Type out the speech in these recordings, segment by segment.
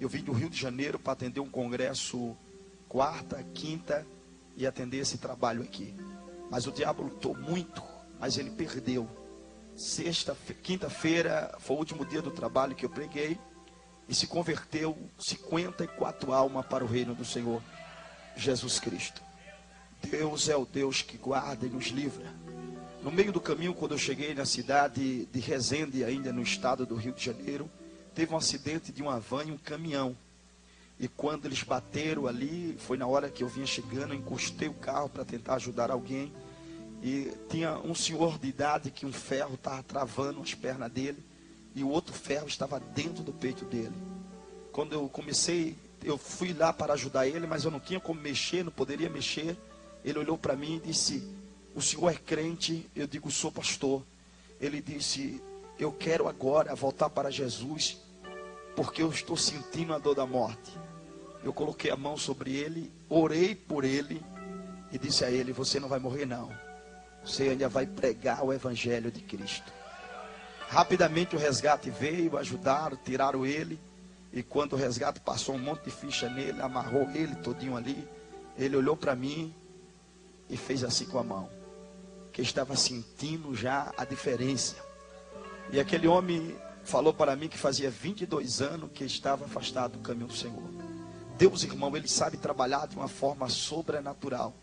Eu vim do Rio de Janeiro para atender um congresso quarta, quinta e atender esse trabalho aqui. Mas o diabo lutou muito, mas ele perdeu. Quinta-feira foi o último dia do trabalho que eu preguei e se converteu 54 almas para o reino do Senhor Jesus Cristo. Deus é o Deus que guarda e nos livra. No meio do caminho, quando eu cheguei na cidade de Resende, ainda no estado do Rio de Janeiro, teve um acidente de uma van e um caminhão. E quando eles bateram ali, foi na hora que eu vinha chegando, eu encostei o carro para tentar ajudar alguém. E tinha um senhor de idade que um ferro estava travando as pernas dele. E o outro ferro estava dentro do peito dele. Quando eu comecei, eu fui lá para ajudar ele, mas eu não tinha como mexer, não poderia mexer. Ele olhou para mim e disse: o senhor é crente? Eu digo: sou pastor. Ele disse: eu quero agora voltar para Jesus, porque eu estou sentindo a dor da morte. Eu coloquei a mão sobre ele, orei por ele e disse a ele: você não vai morrer não, você ainda vai pregar o evangelho de Cristo. Rapidamente o resgate veio, ajudaram, tiraram ele. E quando o resgate passou um monte de ficha nele, amarrou ele todinho ali, ele olhou para mim e fez assim com a mão, que estava sentindo já a diferença. E aquele homem falou para mim que fazia 22 anos que estava afastado do caminho do Senhor. Deus, irmão, Ele sabe trabalhar de uma forma sobrenatural.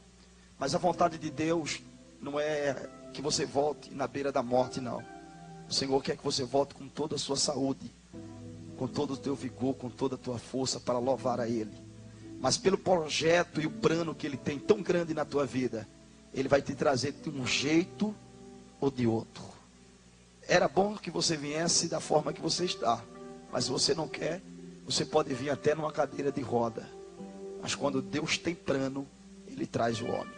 Mas a vontade de Deus não é que você volte na beira da morte, não. O Senhor quer que você volte com toda a sua saúde, com todo o teu vigor, com toda a tua força para louvar a Ele. Mas pelo projeto e o plano que Ele tem tão grande na tua vida, Ele vai te trazer de um jeito ou de outro. Era bom que você viesse da forma que você está, mas se você não quer, você pode vir até numa cadeira de roda. Mas quando Deus tem plano, Ele traz o homem.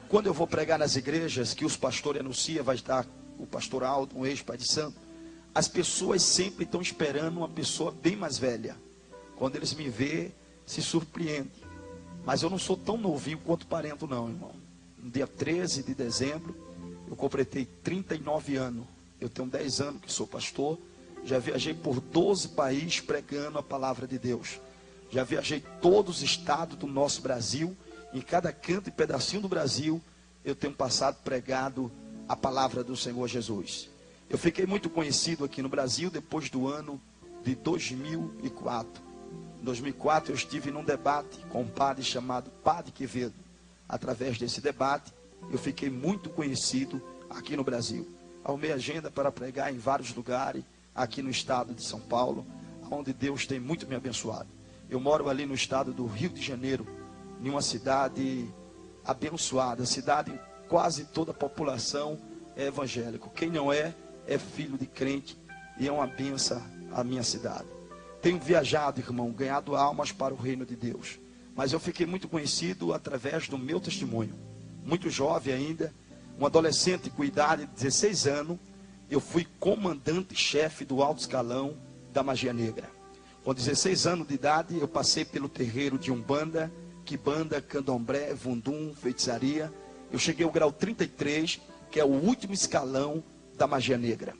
Quando eu vou pregar nas igrejas, que os pastores anunciam, vai estar o pastor Aldo, um ex-pai de santo, as pessoas sempre estão esperando uma pessoa bem mais velha. Quando eles me veem, se surpreendem. Mas eu não sou tão novinho quanto parento não, irmão. No dia 13 de dezembro, eu completei 39 anos. Eu tenho 10 anos que sou pastor. Já viajei por 12 países pregando a palavra de Deus. Já viajei todos os estados do nosso Brasil. Em cada canto e pedacinho do Brasil, eu tenho passado pregado a palavra do Senhor Jesus. Eu fiquei muito conhecido aqui no Brasil depois do ano de 2004. Em 2004 eu estive num debate com um padre chamado Padre Quevedo. Através desse debate, eu fiquei muito conhecido aqui no Brasil. Arrumei agenda para pregar em vários lugares, aqui no estado de São Paulo, onde Deus tem muito me abençoado. Eu moro ali no estado do Rio de Janeiro, em uma cidade abençoada, cidade quase toda a população é evangélico. Quem não é, é filho de crente e é uma benção a minha cidade. Tenho viajado, irmão, ganhado almas para o reino de Deus. Mas eu fiquei muito conhecido através do meu testemunho. Muito jovem ainda, um adolescente com idade de 16 anos, eu fui comandante-chefe do alto escalão da Magia Negra. Com 16 anos de idade, eu passei pelo terreiro de Umbanda, Quimbanda, Candomblé, Vundum, feitiçaria. Eu cheguei ao grau 33, que é o último escalão da Magia Negra.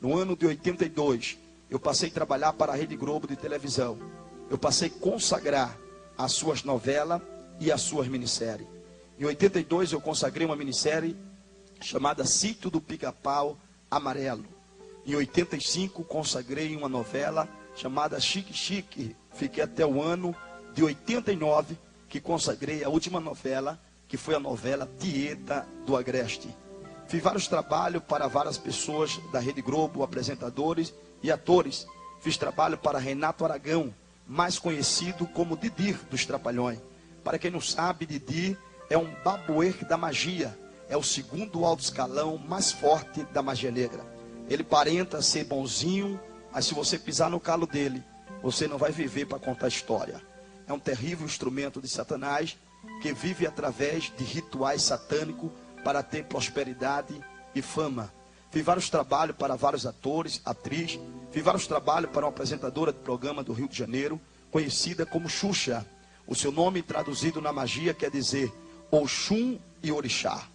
No ano de 82, eu passei a trabalhar para a Rede Globo de televisão. Eu passei a consagrar as suas novelas e as suas minisséries. Em 82, eu consagrei uma minissérie chamada Sítio do Pica-Pau Amarelo. Em 85, consagrei uma novela chamada Chique Chique. Fiquei até o ano de 89, que consagrei a última novela, que foi a novela Tieta do Agreste. Fiz vários trabalhos para várias pessoas da Rede Globo, apresentadores e atores. Fiz trabalho para Renato Aragão, mais conhecido como Didi dos Trapalhões. Para quem não sabe, Didi é um babuer da magia. É o segundo alto escalão mais forte da Magia Negra. Ele aparenta ser bonzinho, mas se você pisar no calo dele, você não vai viver para contar história. É um terrível instrumento de Satanás, que vive através de rituais satânicos para ter prosperidade e fama. Fiz vários trabalhos para vários atores, atrizes. Fiz vários trabalhos para uma apresentadora de programa do Rio de Janeiro, conhecida como Xuxa. O seu nome traduzido na magia quer dizer Oxum e Orixá.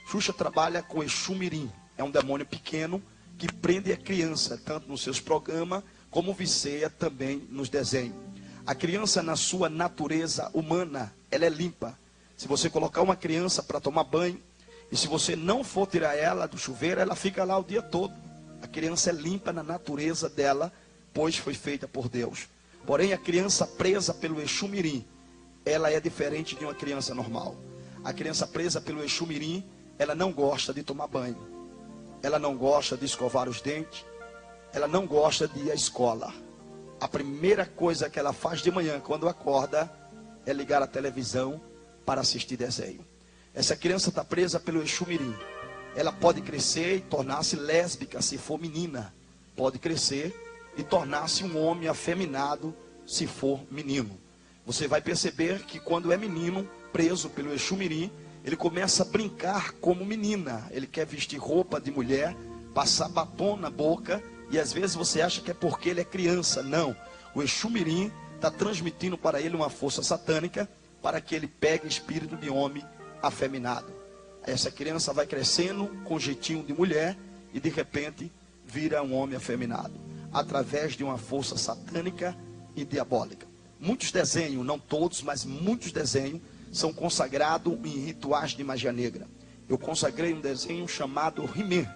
Xuxa trabalha com Exu Mirim. É um demônio pequeno que prende a criança, tanto nos seus programas, como vicia também nos desenhos. A criança, na sua natureza humana, ela é limpa. Se você colocar uma criança para tomar banho, e se você não for tirar ela do chuveiro, ela fica lá o dia todo. A criança é limpa na natureza dela, pois foi feita por Deus. Porém, a criança presa pelo Exu Mirim, ela é diferente de uma criança normal. A criança presa pelo Exu Mirim, ela não gosta de tomar banho. Ela não gosta de escovar os dentes. Ela não gosta de ir à escola. A primeira coisa que ela faz de manhã, quando acorda, é ligar a televisão para assistir desenho. Essa criança está presa pelo Exu Mirim. Ela pode crescer e tornar-se lésbica se for menina. Pode crescer e tornar-se um homem afeminado se for menino. Você vai perceber que quando é menino, preso pelo Exu Mirim, ele começa a brincar como menina. Ele quer vestir roupa de mulher, passar batom na boca, e às vezes você acha que é porque ele é criança. Não, o Exu Mirim está transmitindo para ele uma força satânica, para que ele pegue espírito de homem afeminado. Essa criança vai crescendo com jeitinho de mulher e de repente vira um homem afeminado, através de uma força satânica e diabólica. Muitos desenhos, não todos, mas muitos desenhos são consagrados em rituais de magia negra. Eu consagrei um desenho chamado He-Man.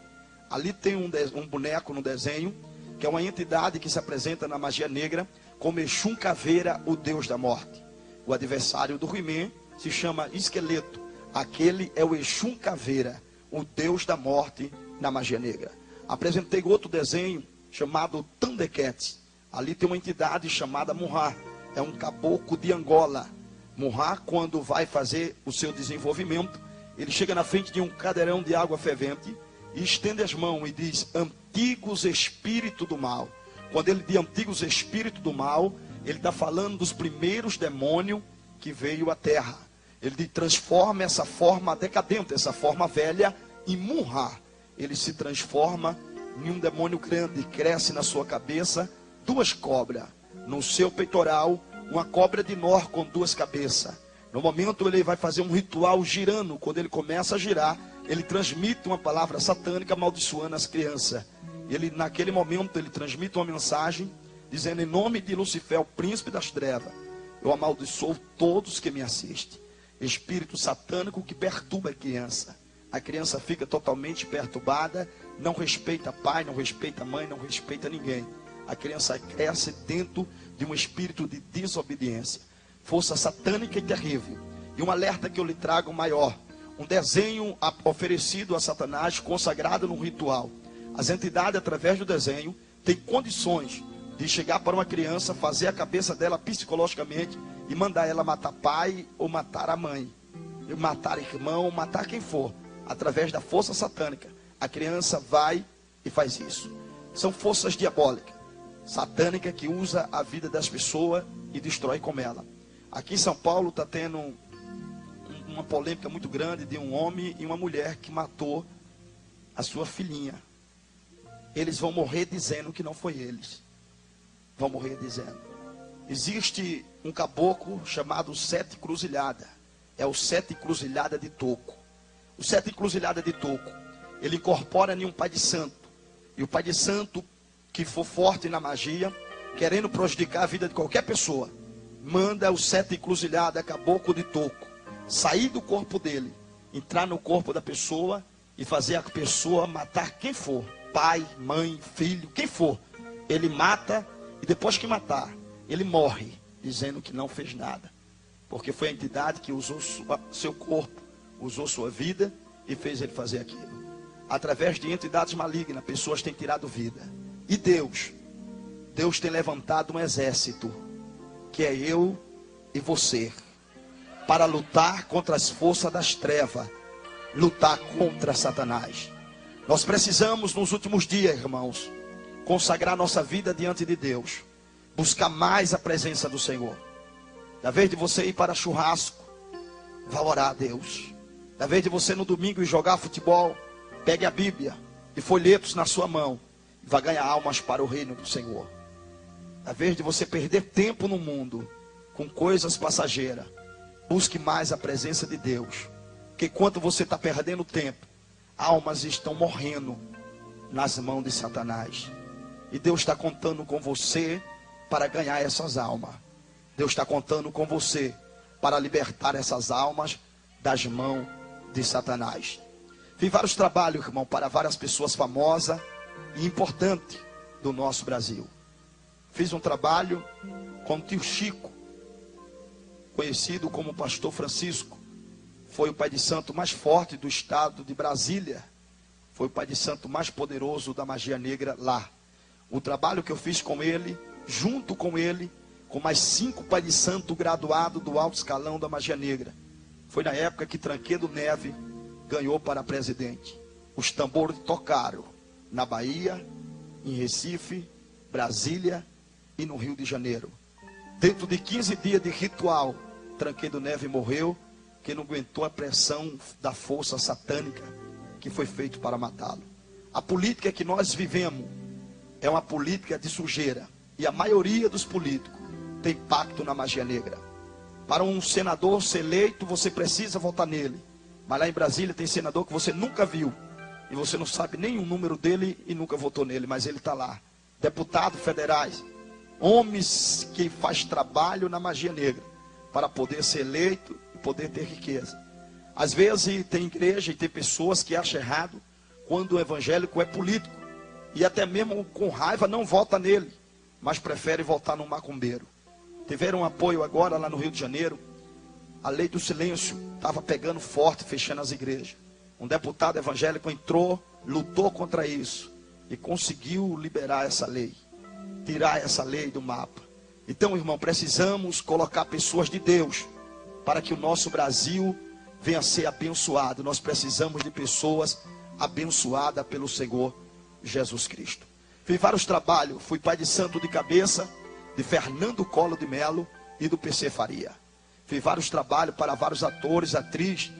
Ali tem um boneco no desenho, que é uma entidade que se apresenta na magia negra como Exum Caveira, o Deus da morte. O adversário do He-Man se chama Esqueleto. Aquele é o Exum Caveira, o Deus da morte na magia negra. Apresentei outro desenho chamado Thundercats. Ali tem uma entidade chamada Munhá. É um caboclo de Angola. Munhá, quando vai fazer o seu desenvolvimento, ele chega na frente de um cadeirão de água fervente e estende as mãos e diz: antigos espíritos do mal. Quando ele diz antigos espíritos do mal, ele está falando dos primeiros demônios que veio à terra. Ele diz: transforma essa forma decadente, essa forma velha, em Munhá. Ele se transforma em um demônio grande, cresce na sua cabeça 2 cobras, no seu peitoral uma cobra de Nor com 2 cabeças. No momento ele vai fazer um ritual girando. Quando ele começa a girar, ele transmite uma palavra satânica amaldiçoando as crianças. Ele, naquele momento, ele transmite uma mensagem dizendo: em nome de Lucifer, o príncipe das trevas, eu amaldiçoo todos que me assistem. Espírito satânico que perturba a criança. A criança fica totalmente perturbada, não respeita pai, não respeita mãe, não respeita ninguém. A criança cresce dentro de um espírito de desobediência. Força satânica e terrível. E um alerta que eu lhe trago maior. Um desenho oferecido a Satanás, consagrado num ritual. As entidades, através do desenho, têm condições de chegar para uma criança, fazer a cabeça dela psicologicamente e mandar ela matar pai ou matar a mãe, matar irmão, matar quem for. Através da força satânica, a criança vai e faz isso. São forças diabólicas, satânica, que usa a vida das pessoas e destrói com ela. Aqui em São Paulo está tendo uma polêmica muito grande de um homem e uma mulher que matou a sua filhinha. Eles vão morrer dizendo que não foi eles. Vão morrer dizendo. Existe um caboclo chamado Sete Cruzilhada. É o Sete Cruzilhada de Toco. O Sete Cruzilhada de Toco, ele incorpora em um pai de santo. E o pai de santo, que for forte na magia, querendo prejudicar a vida de qualquer pessoa, manda o Sete Cruzilhada, caboclo de Toco, sair do corpo dele, entrar no corpo da pessoa e fazer a pessoa matar quem for. Pai, mãe, filho, quem for. Ele mata e depois que matar, ele morre, dizendo que não fez nada. Porque foi a entidade que usou seu corpo, usou sua vida e fez ele fazer aquilo. Através de entidades malignas, pessoas têm tirado vida. E Deus tem levantado um exército, que é eu e você, para lutar contra as forças das trevas, lutar contra Satanás. Nós precisamos, nos últimos dias, irmãos, consagrar nossa vida diante de Deus, buscar mais a presença do Senhor. Da vez de você ir para churrasco, vá orar a Deus. Da vez de você no domingo ir jogar futebol, pegue a Bíblia e folhetos na sua mão e vá ganhar almas para o reino do Senhor. Da vez de você perder tempo no mundo com coisas passageiras, busque mais a presença de Deus. Porque enquanto você está perdendo tempo, almas estão morrendo nas mãos de Satanás. E Deus está contando com você para ganhar essas almas. Deus está contando com você para libertar essas almas das mãos de Satanás. Fiz vários trabalhos, irmão, para várias pessoas famosas e importantes do nosso Brasil. Fiz um trabalho com o tio Chico, conhecido como Pastor Francisco. Foi o pai de santo mais forte do estado de Brasília. Foi o pai de santo mais poderoso da magia negra lá. O trabalho que eu fiz com ele, junto com ele, com mais 5 pai de santo graduados do alto escalão da magia negra. Foi na época que Tancredo Neves ganhou para presidente. Os tambores tocaram na Bahia, em Recife, Brasília e no Rio de Janeiro. Dentro de 15 dias de ritual, Tancredo Neves morreu, que não aguentou a pressão da força satânica que foi feito para matá-lo. A política que nós vivemos é uma política de sujeira. E a maioria dos políticos tem pacto na magia negra. Para um senador ser eleito, você precisa votar nele. Mas lá em Brasília tem senador que você nunca viu. E você não sabe nem o número dele e nunca votou nele, mas ele está lá. Deputados federais, homens que faz trabalho na magia negra para poder ser eleito e poder ter riqueza. Às vezes tem igreja e tem pessoas que acham errado quando o evangélico é político. E até mesmo com raiva não vota nele, mas prefere votar no macumbeiro. Tiveram um apoio agora lá no Rio de Janeiro. A lei do silêncio estava pegando forte, fechando as igrejas. Um deputado evangélico entrou, lutou contra isso e conseguiu liberar essa lei, tirar essa lei do mapa. Então, irmão, precisamos colocar pessoas de Deus para que o nosso Brasil venha a ser abençoado. Nós precisamos de pessoas abençoadas pelo Senhor Jesus Cristo. Fiz vários trabalhos, fui pai de santo de cabeça de Fernando Collor de Mello e do PC Faria. Fiz vários trabalhos para vários atores, atrizes,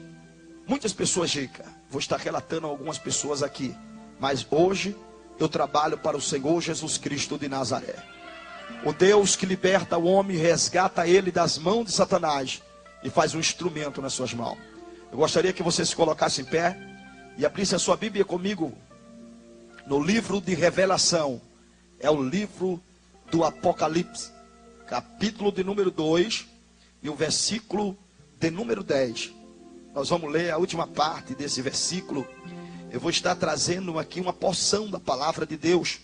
muitas pessoas ricas. Vou estar relatando algumas pessoas aqui, mas hoje eu trabalho para o Senhor Jesus Cristo de Nazaré. O Deus que liberta o homem, resgata ele das mãos de Satanás e faz um instrumento nas suas mãos. Eu gostaria que você se colocasse em pé e abrisse a sua Bíblia comigo no livro de Revelação. É o livro do Apocalipse, capítulo de número 2 e o versículo de número 10. Nós vamos ler a última parte desse versículo. Eu vou estar trazendo aqui uma porção da palavra de Deus,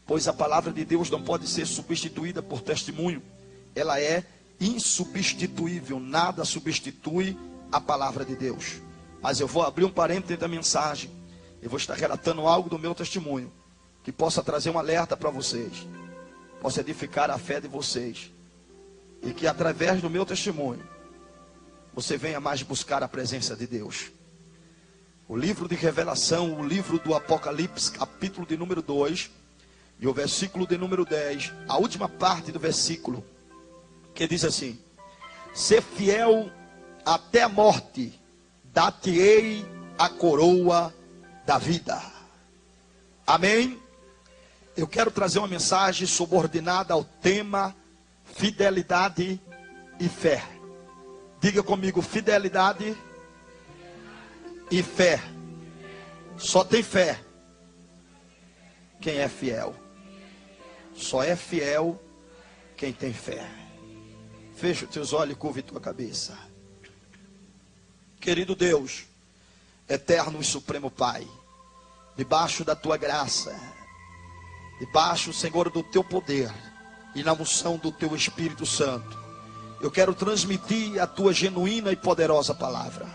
pois a palavra de Deus não pode ser substituída por testemunho. Ela é insubstituível, nada substitui a palavra de Deus. Mas eu vou abrir um parênteses da mensagem. Eu vou estar relatando algo do meu testemunho, que possa trazer um alerta para vocês, possa edificar a fé de vocês, e que através do meu testemunho, você venha mais buscar a presença de Deus. O livro de Revelação, o livro do Apocalipse, capítulo de número 2, e o versículo de número 10, a última parte do versículo, que diz assim: ser fiel até a morte, dar-te-ei a coroa da vida. Amém? Eu quero trazer uma mensagem subordinada ao tema fidelidade e fé. Diga comigo: fidelidade e fé. Só tem fé quem é fiel. Só é fiel quem tem fé. Fecha os teus olhos e curve tua cabeça. Querido Deus, eterno e supremo Pai, debaixo da tua graça, debaixo, Senhor, do teu poder e na unção do teu Espírito Santo, eu quero transmitir a tua genuína e poderosa palavra.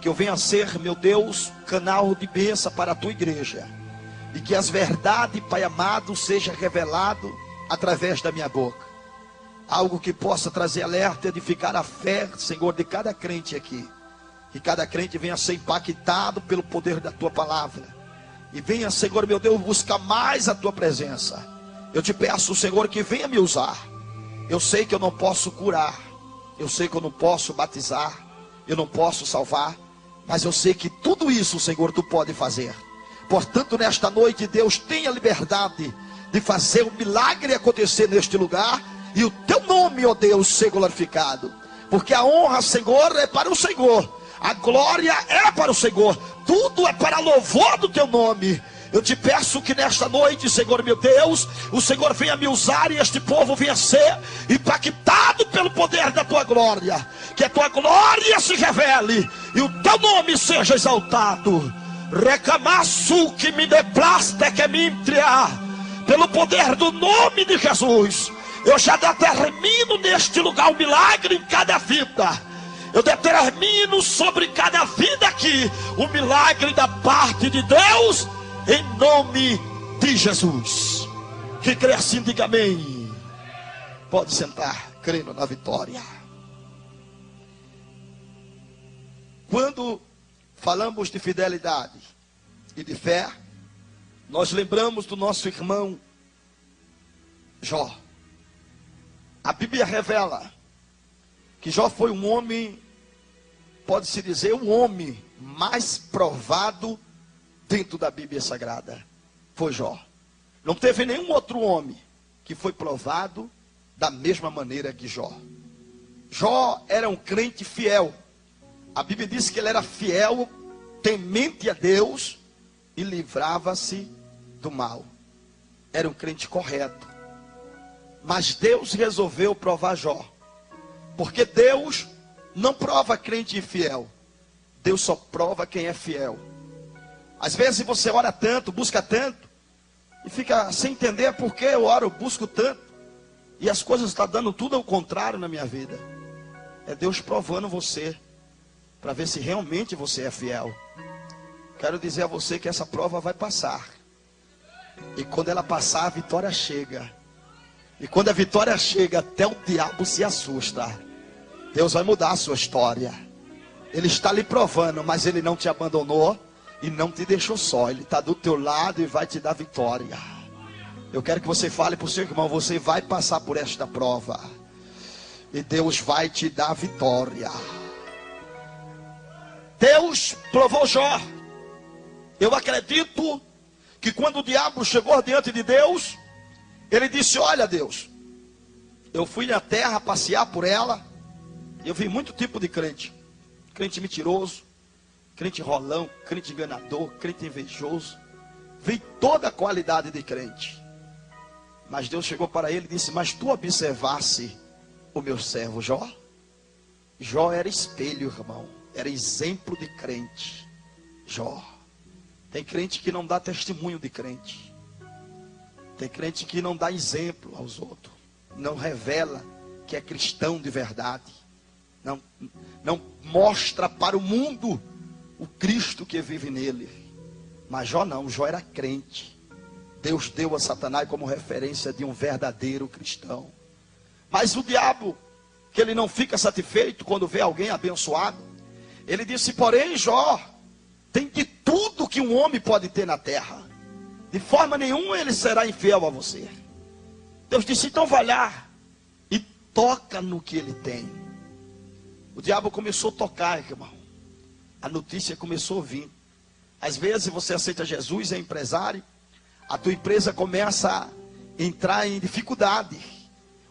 Que eu venha a ser, meu Deus, canal de bênção para a tua igreja. E que as verdades, Pai amado, seja revelado através da minha boca. Algo que possa trazer alerta e edificar a fé, Senhor, de cada crente aqui. Que cada crente venha a ser impactado pelo poder da tua palavra. E venha, Senhor, meu Deus, buscar mais a tua presença. Eu te peço, Senhor, que venha me usar. Eu sei que eu não posso curar. Eu sei que eu não posso batizar. Eu não posso salvar. Mas eu sei que tudo isso, Senhor, tu pode fazer. Portanto, nesta noite, Deus tenha liberdade de fazer um milagre acontecer neste lugar. E o teu nome, ó Deus, ser glorificado. Porque a honra, Senhor, é para o Senhor. A glória é para o Senhor. Tudo é para louvor do teu nome. Eu te peço que nesta noite, Senhor meu Deus, o Senhor venha me usar e este povo venha ser impactado pelo poder da tua glória. Que a tua glória se revele e o teu nome seja exaltado. Recamaço que me deplaste que me entria. Pelo poder do nome de Jesus, eu já determino neste lugar um milagre em cada vida. Eu determino sobre cada vida aqui o milagre da parte de Deus, em nome de Jesus. Que crê assim, diga amém. Pode sentar, crendo na vitória. Quando falamos de fidelidade e de fé, nós lembramos do nosso irmão Jó. A Bíblia revela que Jó foi um homem, pode-se dizer, o homem mais provado dentro da Bíblia Sagrada. Foi Jó. Não teve nenhum outro homem que foi provado da mesma maneira que Jó. Jó era um crente fiel. A Bíblia diz que ele era fiel, temente a Deus e livrava-se do mal. Era um crente correto. Mas Deus resolveu provar Jó. Porque Deus não prova crente infiel. Deus só prova quem é fiel. Às vezes você ora tanto, busca tanto, e fica sem entender por que eu oro, busco tanto, e as coisas estão dando tudo ao contrário na minha vida. É Deus provando você, para ver se realmente você é fiel. Quero dizer a você que essa prova vai passar. E quando ela passar, a vitória chega. E quando a vitória chega, até o diabo se assusta. Deus vai mudar a sua história. Ele está lhe provando, mas Ele não te abandonou e não te deixou só. Ele está do teu lado e vai te dar vitória. Eu quero que você fale para o seu irmão: você vai passar por esta prova e Deus vai te dar vitória. Deus provou Jó. Eu acredito que quando o diabo chegou diante de Deus, ele disse: olha Deus, eu fui na terra passear por ela, e eu vi muito tipo de crente. Crente mentiroso, crente rolão, crente enganador, crente invejoso. Vi toda a qualidade de crente. Mas Deus chegou para ele e disse: mas tu observasse o meu servo Jó? Jó era espelho, irmão. Era exemplo de crente. Jó. Tem crente que não dá testemunho de crente. Tem crente que não dá exemplo aos outros. Não revela que é cristão de verdade. Não mostra para o mundo o Cristo que vive nele. Mas Jó não, Jó era crente. Deus deu a Satanás como referência de um verdadeiro cristão. Mas o diabo, que ele não fica satisfeito quando vê alguém abençoado, ele disse: porém Jó tem de tudo que um homem pode ter na terra. De forma nenhuma ele será infiel a você. Deus disse: então vai lá e toca no que ele tem. O diabo começou a tocar, irmão. A notícia começou a vir. Às vezes você aceita Jesus, é empresário, a tua empresa começa a entrar em dificuldade.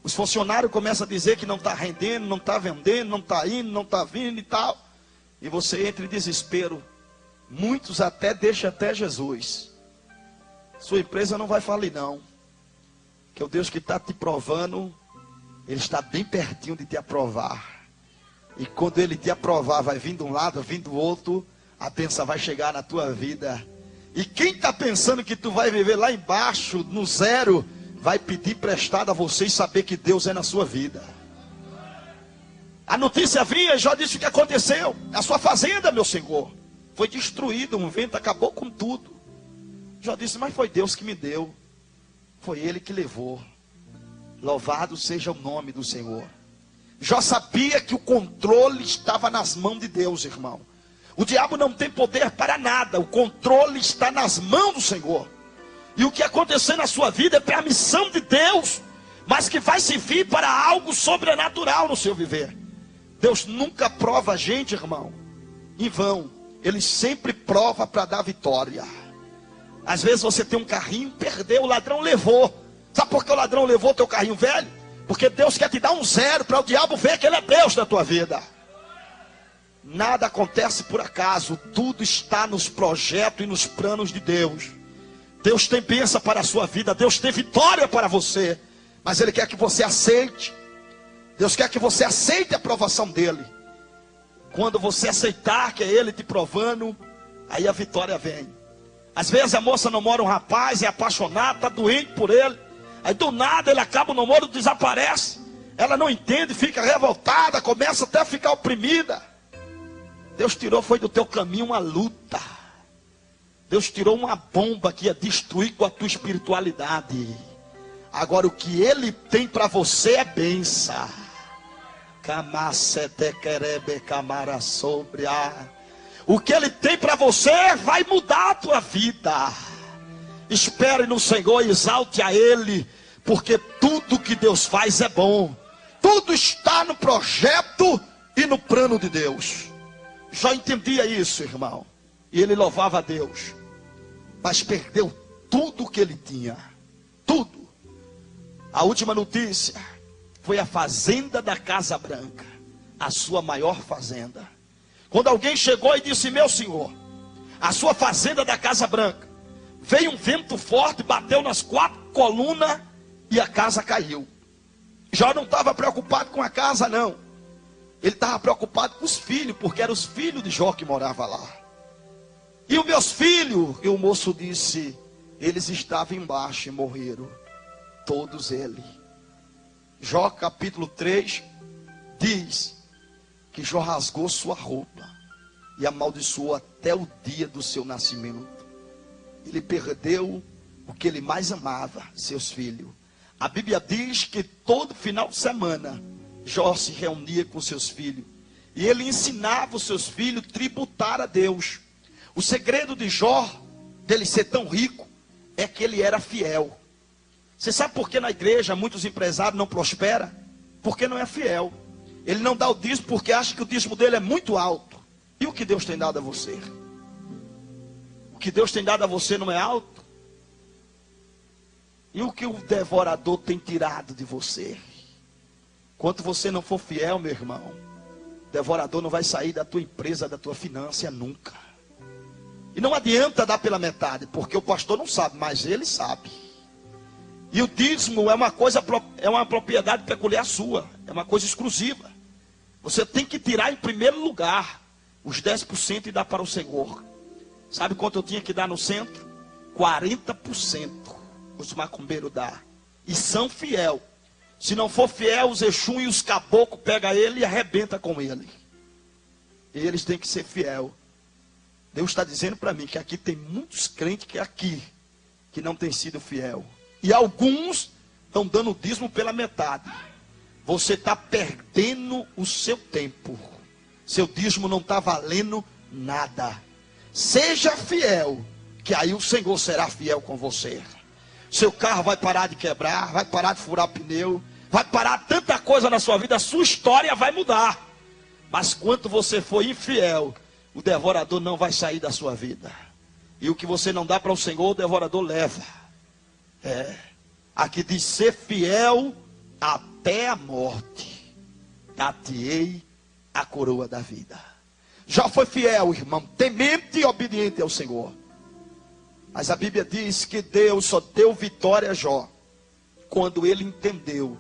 Os funcionários começam a dizer que não está rendendo, não está vendendo, não está indo, não está vindo e tal. E você entra em desespero. Muitos até deixam até Jesus. Sua empresa não vai falir não. Que o Deus que está te provando, Ele está bem pertinho de te aprovar. E quando Ele te aprovar, vai vir de um lado, vir do outro, a bênção vai chegar na tua vida. E quem está pensando que tu vai viver lá embaixo, no zero, vai pedir emprestado a você e saber que Deus é na sua vida. A notícia vinha e Jó disse o que aconteceu. A sua fazenda, meu senhor, foi destruída, um vento acabou com tudo. Jó disse: mas foi Deus que me deu. Foi Ele que levou. Louvado seja o nome do Senhor. Jó sabia que o controle estava nas mãos de Deus, irmão. O diabo não tem poder para nada. O controle está nas mãos do Senhor. E o que acontecer na sua vida é permissão de Deus, mas que vai servir para algo sobrenatural no seu viver. Deus nunca prova a gente, irmão, em vão. Ele sempre prova para dar vitória. Às vezes você tem um carrinho, perdeu, o ladrão levou. Sabe por que o ladrão levou teu carrinho velho? Porque Deus quer te dar um zero para o diabo ver que Ele é Deus na tua vida. Nada acontece por acaso. Tudo está nos projetos e nos planos de Deus. Deus tem bênção para a sua vida, Deus tem vitória para você, mas Ele quer que você aceite. Deus quer que você aceite a provação dEle. Quando você aceitar que é Ele te provando, aí a vitória vem. Às vezes a moça namora um rapaz, é apaixonada, está doente por ele. Aí do nada ele acaba o namoro, desaparece. Ela não entende, fica revoltada, começa até a ficar oprimida. Deus tirou, foi do teu caminho uma luta. Deus tirou uma bomba que ia destruir com a tua espiritualidade. Agora o que Ele tem para você é bênção. O que Ele tem para você vai mudar a tua vida. Espere no Senhor, exalte a Ele, porque tudo que Deus faz é bom. Tudo está no projeto e no plano de Deus. Já entendia isso, irmão. E ele louvava a Deus, mas perdeu tudo o que ele tinha. Tudo. A última notícia foi a fazenda da Casa Branca, a sua maior fazenda. Quando alguém chegou e disse: meu senhor, a sua fazenda da Casa Branca, veio um vento forte, bateu nas 4 colunas e a casa caiu. Já não estava preocupado com a casa, não. Ele estava preocupado com os filhos, porque eram os filhos de Jó que moravam lá. E os meus filhos, e o moço disse, eles estavam embaixo e morreram, todos eles. Jó capítulo 3 diz que Jó rasgou sua roupa e amaldiçoou até o dia do seu nascimento. Ele perdeu o que ele mais amava, seus filhos. A Bíblia diz que todo final de semana Jó se reunia com seus filhos e ele ensinava os seus filhos a tributar a Deus. O segredo de Jó, dele ser tão rico, é que ele era fiel. Você sabe por que na igreja muitos empresários não prosperam? Porque não é fiel. Ele não dá o dízimo porque acha que o dízimo dele é muito alto. E o que Deus tem dado a você? O que Deus tem dado a você não é alto? E o que o devorador tem tirado de você? Enquanto você não for fiel, meu irmão, o devorador não vai sair da tua empresa, da tua finança nunca. E não adianta dar pela metade, porque o pastor não sabe, mas ele sabe. E o dízimo é uma coisa, é uma propriedade peculiar sua, é uma coisa exclusiva. Você tem que tirar em primeiro lugar os 10% e dar para o Senhor. Sabe quanto eu tinha que dar no centro? 40%. Os macumbeiros dão. E são fiel. Se não for fiel, os Exum e os caboclos pegam ele e arrebenta com ele. E eles têm que ser fiel. Deus está dizendo para mim que aqui tem muitos crentes que não têm sido fiel. E alguns estão dando dízimo pela metade. Você está perdendo o seu tempo. Seu dízimo não está valendo nada. Seja fiel, que aí o Senhor será fiel com você. Seu carro vai parar de quebrar, vai parar de furar pneu, vai parar tanta coisa na sua vida, a sua história vai mudar. Mas quando você for infiel, o devorador não vai sair da sua vida. E o que você não dá para o Senhor, o devorador leva. Aqui diz: ser fiel até a morte, dar-te-ei a coroa da vida. Já foi fiel, irmão, temente e obediente ao Senhor. Mas a Bíblia diz que Deus só deu vitória a Jó quando ele entendeu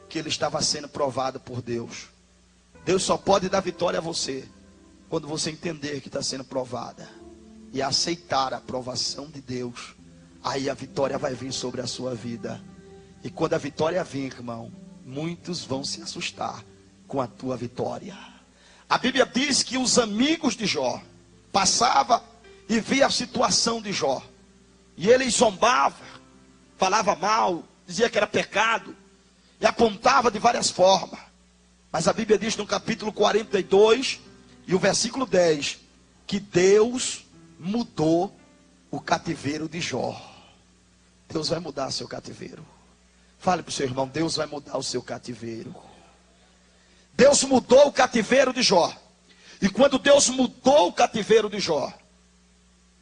que ele estava sendo provado por Deus. Deus só pode dar vitória a você quando você entender que está sendo provada e aceitar a aprovação de Deus. Aí a vitória vai vir sobre a sua vida. E quando a vitória vir, irmão, muitos vão se assustar com a tua vitória. A Bíblia diz que os amigos de Jó passavam e via a situação de Jó. E ele zombava, falava mal, dizia que era pecado. E apontava de várias formas. Mas a Bíblia diz no capítulo 42 e o versículo 10, que Deus mudou o cativeiro de Jó. Deus vai mudar seu cativeiro. Fale para o seu irmão: Deus vai mudar o seu cativeiro. Deus mudou o cativeiro de Jó. E quando Deus mudou o cativeiro de Jó,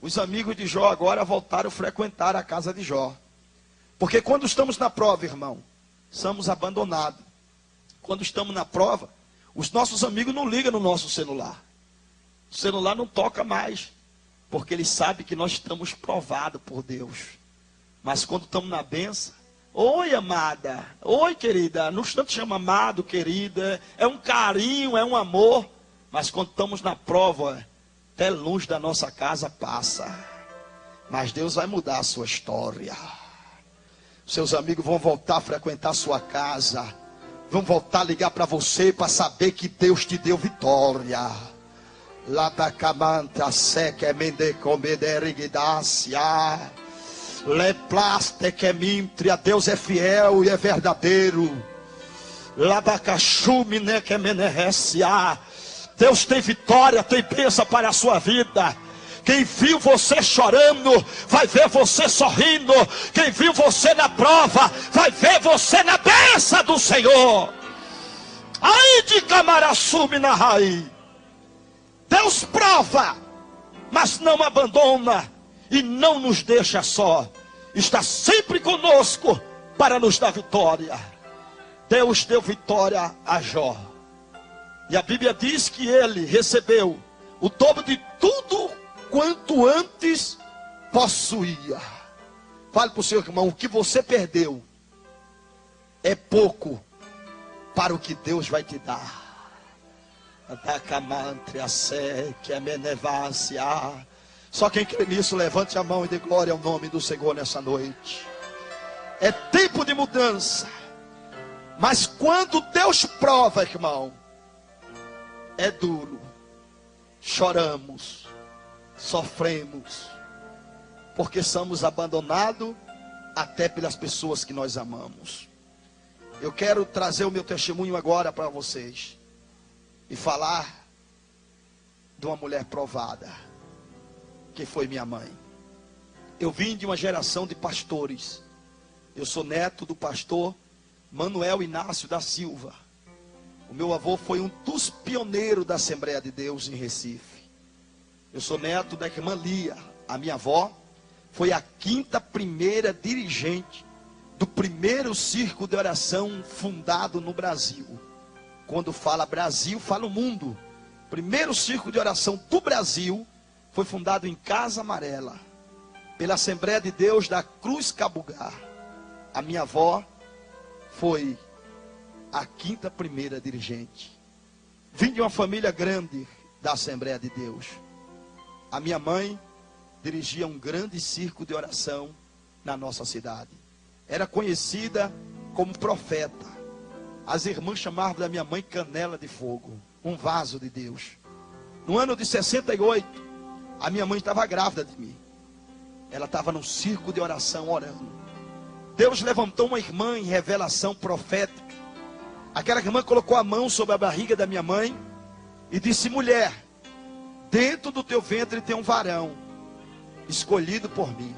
os amigos de Jó agora voltaram a frequentar a casa de Jó. Porque quando estamos na prova, irmão, somos abandonados. Quando estamos na prova, os nossos amigos não ligam no nosso celular. O celular não toca mais. porque Ele sabe que nós estamos provados por Deus. Mas quando estamos na bênção, oi amada, oi querida, não tanto chama amado, querida, é um carinho, é um amor. Mas quando estamos na prova, até longe da nossa casa passa. Mas Deus vai mudar a sua história. Seus amigos vão voltar a frequentar a sua casa. Vão voltar a ligar para você para saber que Deus te deu vitória. Labacamanta seca mende comederigdácia. Leplaste que mintria, Deus é fiel e é verdadeiro. Labacachumine que menerecia. Deus tem vitória, tem bênção para a sua vida. Quem viu você chorando, vai ver você sorrindo. Quem viu você na prova, vai ver você na bênção do Senhor. Aí de Camaraçume na raiz. Deus prova, mas não abandona e não nos deixa só. Está sempre conosco para nos dar vitória. Deus deu vitória a Jó. E a Bíblia diz que ele recebeu o dobro de tudo quanto antes possuía. Fale para o seu irmão, o que você perdeu é pouco para o que Deus vai te dar. Só quem crê nisso, levante a mão e dê glória ao nome do Senhor nessa noite. É tempo de mudança. Mas quando Deus prova, irmão, é duro. Choramos, sofremos, porque somos abandonados até pelas pessoas que nós amamos. Eu quero trazer o meu testemunho agora para vocês e falar de uma mulher provada, que foi minha mãe. Eu vim de uma geração de pastores. Eu sou neto do pastor Manuel Inácio da Silva. O meu avô foi um dos pioneiros da Assembleia de Deus em Recife. Eu sou neto da irmã Lia. A minha avó foi a 5ª dirigente do primeiro círculo de oração fundado no Brasil. Quando fala Brasil, fala o mundo. O primeiro círculo de oração do Brasil foi fundado em Casa Amarela, pela Assembleia de Deus da Cruz Cabugá. A minha avó foi a 5ª dirigente. Vim de uma família grande da Assembleia de Deus. A minha mãe dirigia um grande círculo de oração na nossa cidade. Era conhecida como profeta. As irmãs chamavam da minha mãe canela de fogo, um vaso de Deus. No ano de 68, a minha mãe estava grávida de mim. Ela estava num círculo de oração orando. Deus levantou uma irmã em revelação profética. Aquela irmã colocou a mão sobre a barriga da minha mãe e disse: mulher, dentro do teu ventre tem um varão escolhido por mim.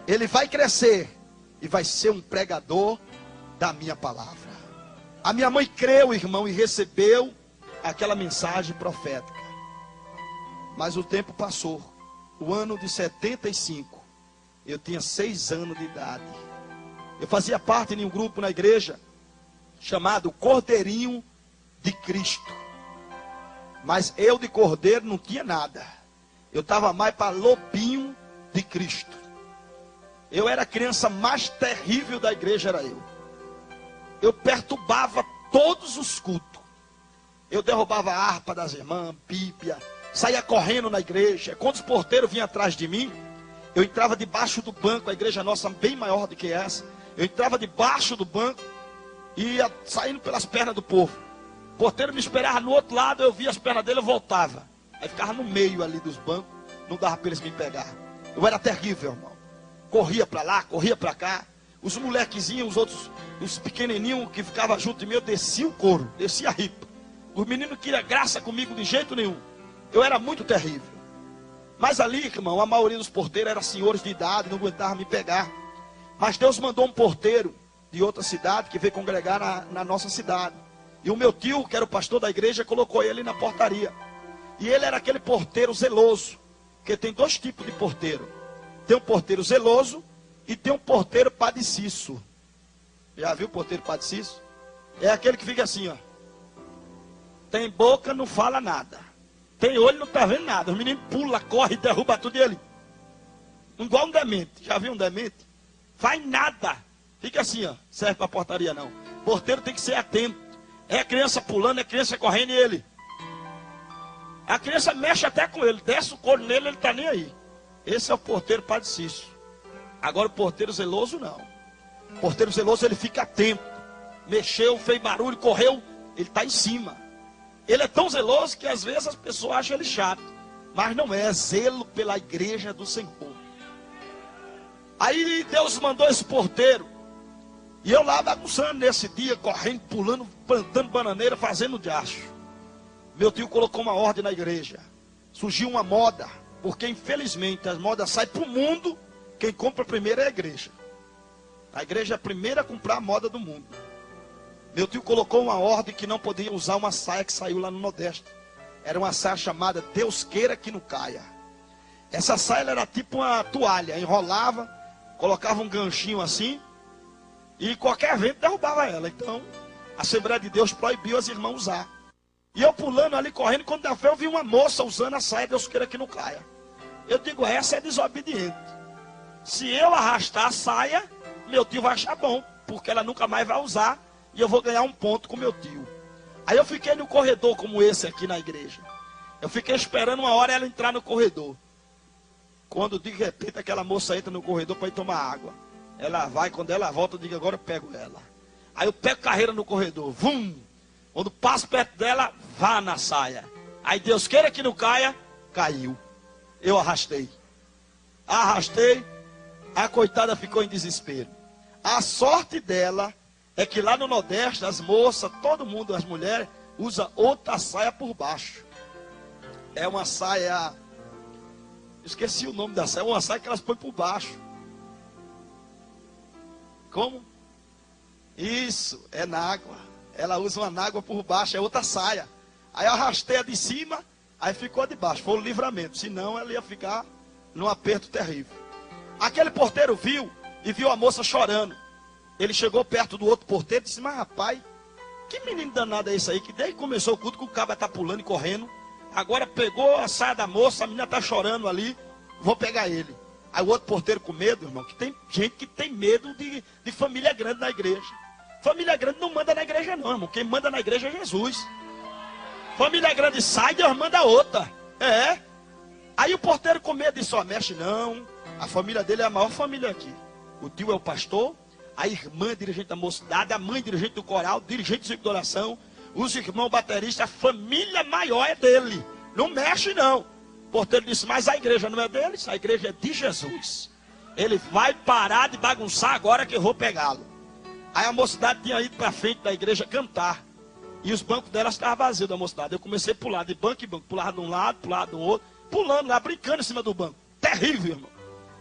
Ele vai crescer e vai ser um pregador da minha palavra. A minha mãe creu, irmão, e recebeu aquela mensagem profética. Mas o tempo passou. O ano de 75, eu tinha 6 anos de idade. Eu fazia parte de um grupo na igreja chamado Cordeirinho de Cristo. Mas eu de cordeiro não tinha nada. Eu estava mais para lobinho de Cristo. Eu era a criança mais terrível da igreja, era eu. Eu perturbava todos os cultos. Eu derrubava a harpa das irmãs, Bíblia, saía correndo na igreja. Quando os porteiros vinham atrás de mim, eu entrava debaixo do banco. A igreja nossa bem maior do que essa. Eu entrava debaixo do banco e ia saindo pelas pernas do povo. O porteiro me esperava no outro lado, eu via as pernas dele, eu voltava. Aí ficava no meio ali dos bancos, não dava para eles me pegar. Eu era terrível, irmão. Corria para lá, corria para cá. Os molequezinhos, os outros, os pequenininhos que ficavam junto de mim, eu descia o couro, descia a ripa. Os meninos queriam graça comigo de jeito nenhum. Eu era muito terrível. Mas ali, irmão, a maioria dos porteiros eram senhores de idade, não aguentavam me pegar. Mas Deus mandou um porteiro de outra cidade que veio congregar na nossa cidade. E o meu tio, que era o pastor da igreja, colocou ele na portaria. E ele era aquele porteiro zeloso. Porque tem 2 tipos de porteiro. Tem um porteiro zeloso e tem um porteiro padeciço. Já viu o porteiro padeciço? É aquele que fica assim, ó. Tem boca, não fala nada. Tem olho, não está vendo nada. Os meninos pulam, correm, derrubam tudo ele. Igual um demente. Já viu um demente? Faz nada. Fica assim, ó. Serve para portaria não. O porteiro tem que ser atento. É a criança pulando, é a criança correndo e ele. A criança mexe até com ele. Desce o couro nele, ele está nem aí. Esse é o porteiro Padre Cício. Agora o porteiro zeloso não. O porteiro zeloso ele fica atento. Mexeu, fez barulho, correu. Ele está em cima. Ele é tão zeloso que às vezes as pessoas acham ele chato. Mas não é, é zelo pela igreja do Senhor. Aí Deus mandou esse porteiro. E eu lá bagunçando nesse dia, correndo, pulando, plantando bananeira, fazendo diacho. Meu tio colocou uma ordem na igreja. Surgiu uma moda. Porque infelizmente as modas saem para o mundo. Quem compra primeiro é a igreja. A igreja é a primeira a comprar a moda do mundo. Meu tio colocou uma ordem que não podia usar uma saia que saiu lá no Nordeste. Era uma saia chamada Deus queira que não caia. Essa saia era tipo uma toalha. Enrolava, colocava um ganchinho assim. E qualquer vento derrubava ela. Então, a Assembleia de Deus proibiu as irmãs usar. E eu pulando ali, correndo, quando da fé eu vi uma moça usando a saia Deus queira que não caia. Eu digo, essa é desobediente. Se eu arrastar a saia, meu tio vai achar bom. Porque ela nunca mais vai usar. E eu vou ganhar um ponto com meu tio. Aí eu fiquei no corredor como esse aqui na igreja. Eu fiquei esperando uma hora ela entrar no corredor. Quando de repente aquela moça entra no corredor para ir tomar água. Ela vai, quando ela volta eu digo, agora eu pego ela. Aí eu pego carreira no corredor. Vum! Quando passo perto dela, vá na saia. Aí Deus queira que não caia, caiu. Eu arrastei. Arrastei. A coitada ficou em desespero. A sorte dela é que lá no Nordeste, as moças, todo mundo, as mulheres, usa outra saia por baixo. É uma saia... Esqueci o nome da saia. É uma saia que elas põem por baixo. Como? Isso, é nágua. Ela usa uma nágua por baixo, é outra saia. Aí eu arrastei a de cima, aí ficou a de baixo. Foi o livramento. Senão ela ia ficar num aperto terrível. Aquele porteiro viu e viu a moça chorando. Ele chegou perto do outro porteiro e disse, mas rapaz, que menino danado é esse aí, que desde que começou o culto que o cabra está pulando e correndo, agora pegou a saia da moça, a menina está chorando ali, vou pegar ele. Aí o outro porteiro com medo, irmão, que tem gente que tem medo de família grande na igreja. Família grande não manda na igreja não, irmão, quem manda na igreja é Jesus. Família grande sai, Deus manda outra. É. Aí o porteiro com medo disse, ó, mexe não, a família dele é a maior família aqui. O tio é o pastor, a irmã é dirigente da mocidade, a mãe dirigente do coral, dirigente de oração, os irmãos bateristas, a família maior é dele. Não mexe não. O porteiro disse, mas a igreja não é deles, a igreja é de Jesus. Ele vai parar de bagunçar agora que eu vou pegá-lo. Aí a mocidade tinha ido para frente da igreja cantar. E os bancos delas estavam vazios da mocidade. Eu comecei a pular de banco em banco, pulava de um lado, pulava do outro, pulando lá, brincando em cima do banco. Terrível, irmão.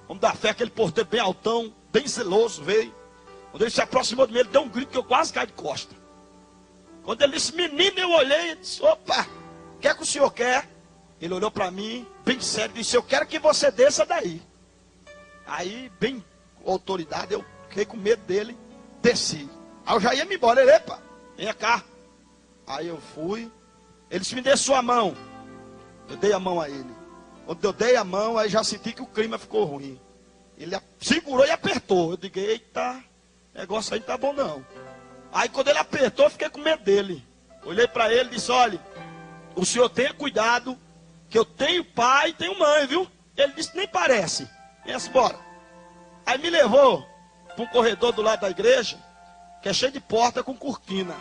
Vamos dar fé, aquele porteiro bem altão, bem zeloso, veio. Quando ele se aproximou de mim, ele deu um grito que eu quase caí de costa. Quando ele disse, menino, eu olhei e disse, opa, o que é que o senhor quer? Ele olhou para mim, bem sério, e disse, eu quero que você desça daí. Aí, bem com autoridade, eu fiquei com medo dele, desci. Aí eu já ia me embora, ele, epa, vem cá. Aí eu fui, ele disse, me dê sua mão. Eu dei a mão a ele. Quando eu dei a mão, aí já senti que o clima ficou ruim. Ele segurou e apertou. Eu digo, eita, negócio aí não tá bom não. Aí quando ele apertou, eu fiquei com medo dele. Olhei para ele e disse, olha, o senhor tenha cuidado, que eu tenho pai e tenho mãe, viu? Ele disse, nem parece. Vem-se embora. Aí me levou para um corredor do lado da igreja, que é cheio de porta com cortina.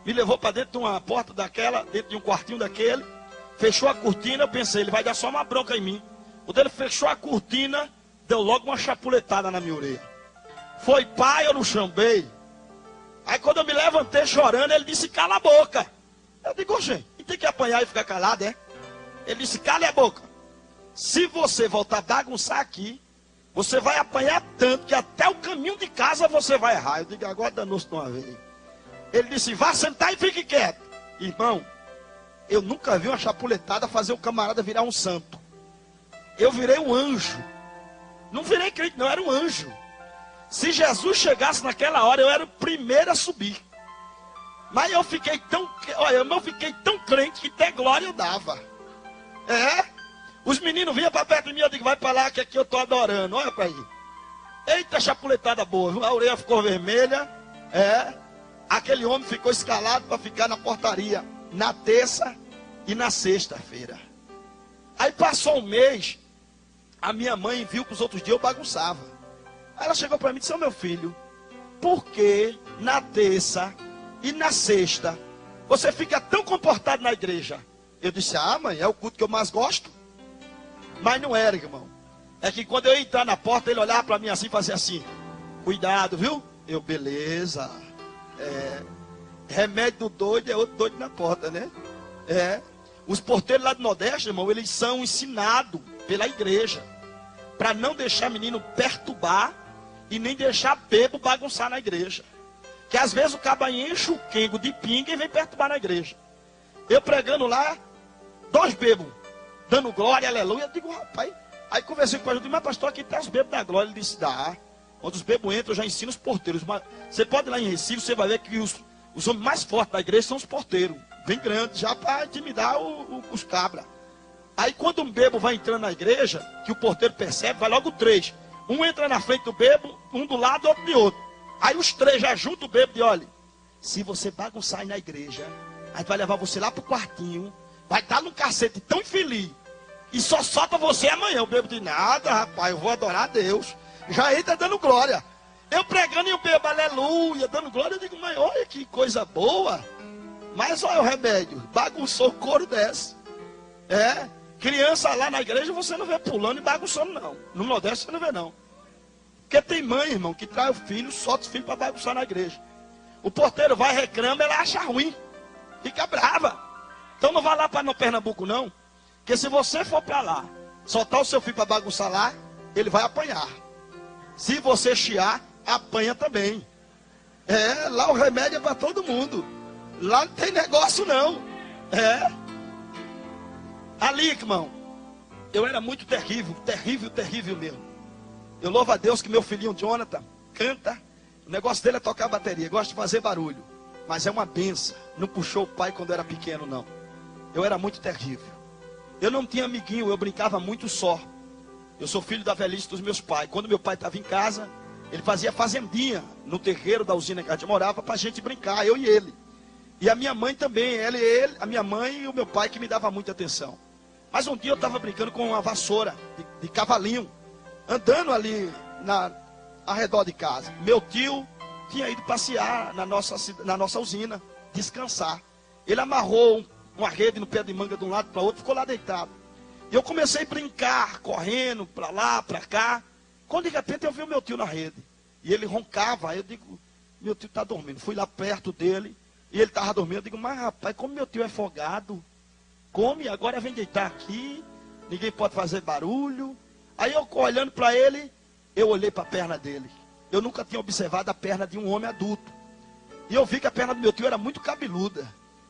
Me levou para dentro de uma porta daquela, dentro de um quartinho daquele. Fechou a cortina, eu pensei, ele vai dar só uma bronca em mim. Quando ele fechou a cortina, deu logo uma chapuletada na minha orelha. Foi pai, eu não chambei. Aí quando eu me levantei chorando, ele disse, cala a boca. Eu digo, gente, tem que apanhar e ficar calado, é? Ele disse, cala a boca. Se você voltar a bagunçar aqui, você vai apanhar tanto que até o caminho de casa você vai errar. Eu digo, agora danou-se de uma vez. Ele disse, vá sentar e fique quieto. Irmão, eu nunca vi uma chapuletada fazer o camarada virar um santo. Eu virei um anjo. Não virei crente, não, era um anjo. Se Jesus chegasse naquela hora, eu era o primeiro a subir. Mas eu fiquei tão crente que até glória eu dava. Os meninos vinham para perto de mim, eu digo, vai para lá que aqui eu estou adorando. Olha para aí. Eita, chapuletada boa, viu? A orelha ficou vermelha. Aquele homem ficou escalado para ficar na portaria na terça e na sexta-feira. Aí passou um mês, a minha mãe viu que os outros dias eu bagunçava. Aí ela chegou para mim e disse, meu filho, por que na terça e na sexta você fica tão comportado na igreja? Eu disse, mãe, é o culto que eu mais gosto. Mas não era, irmão. É que quando eu ia entrar na porta, ele olhava para mim assim e fazia assim, cuidado, viu? Eu, beleza. Remédio do doido é outro doido na porta, né? Os porteiros lá do Nordeste, irmão, eles são ensinados pela igreja para não deixar menino perturbar e nem deixar bebo bagunçar na igreja. Que às vezes o caba enche o quengo de pinga e vem perturbar na igreja. Eu pregando lá, 2 bebos, dando glória, aleluia. Eu digo, rapaz, aí conversei com o pastor, mas pastor, aqui tem os bebos da glória. Ele disse, dá. Quando os bebos entram, eu já ensino os porteiros. Mas você pode ir lá em Recife, você vai ver que os homens mais fortes da igreja são os porteiros. Bem grandes, já para intimidar os cabras. Aí quando um bebo vai entrando na igreja, que o porteiro percebe, vai logo 3. Um entra na frente do bebo, um do lado, outro de outro. Aí os 3 já juntam o bebo e olha, se você bagunçar aí na igreja, aí vai levar você lá pro quartinho, vai estar num cacete tão infeliz, e só solta você amanhã. O bebo diz, nada rapaz, eu vou adorar a Deus. Já entra dando glória. Eu pregando e o bebo, aleluia, dando glória, eu digo, mas olha que coisa boa. Mas olha o remédio, bagunçou o couro desce. Criança lá na igreja você não vê pulando e bagunçando não. No Nordeste você não vê não. Porque tem mãe, irmão, que traz o filho, solta o filho para bagunçar na igreja. O porteiro vai, reclama, ela acha ruim. Fica brava. Então não vá lá para no Pernambuco não. Porque se você for para lá, soltar o seu filho para bagunçar lá, ele vai apanhar. Se você chiar, apanha também. Lá o remédio é para todo mundo. Lá não tem negócio não. Ali, irmão, eu era muito terrível, terrível mesmo. Eu louvo a Deus que meu filhinho Jonathan canta. O negócio dele é tocar bateria, gosta de fazer barulho. Mas é uma benção. Não puxou o pai quando eu era pequeno, não. Eu era muito terrível. Eu não tinha amiguinho, eu brincava muito só. Eu sou filho da velhice dos meus pais. Quando meu pai estava em casa, ele fazia fazendinha no terreiro da usina que a gente morava para a gente brincar, eu e ele. E a minha mãe também, a minha mãe e o meu pai que me dava muita atenção. Mas um dia eu estava brincando com uma vassoura de cavalinho, andando ali ao redor de casa. Meu tio tinha ido passear na nossa usina, descansar. Ele amarrou uma rede no pé de manga de um lado para o outro, ficou lá deitado. E eu comecei a brincar, correndo para lá, para cá. Quando de repente eu vi o meu tio na rede. E ele roncava, aí eu digo, meu tio está dormindo. Fui lá perto dele, e ele estava dormindo. Eu digo, mas rapaz, como meu tio é folgado, come, agora vem deitar aqui, ninguém pode fazer barulho. Aí eu olhando para ele, eu olhei para a perna dele. Eu nunca tinha observado a perna de um homem adulto. E eu vi que a perna do meu tio era muito cabeluda.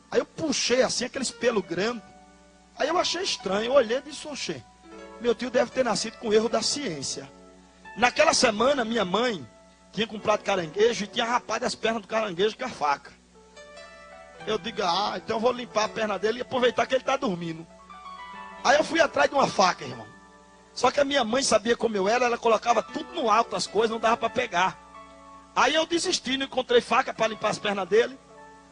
Aí eu puxei assim, aqueles pelos grandes. Aí eu achei estranho, eu olhei e disse, oxê, meu tio deve ter nascido com erro da ciência. Naquela semana, minha mãe tinha comprado caranguejo e tinha rapado as pernas do caranguejo com a faca. Eu digo, então eu vou limpar a perna dele e aproveitar que ele está dormindo. Aí eu fui atrás de uma faca, irmão. Só que a minha mãe sabia como eu era, ela colocava tudo no alto as coisas, não dava para pegar. Aí eu desisti, não encontrei faca para limpar as pernas dele.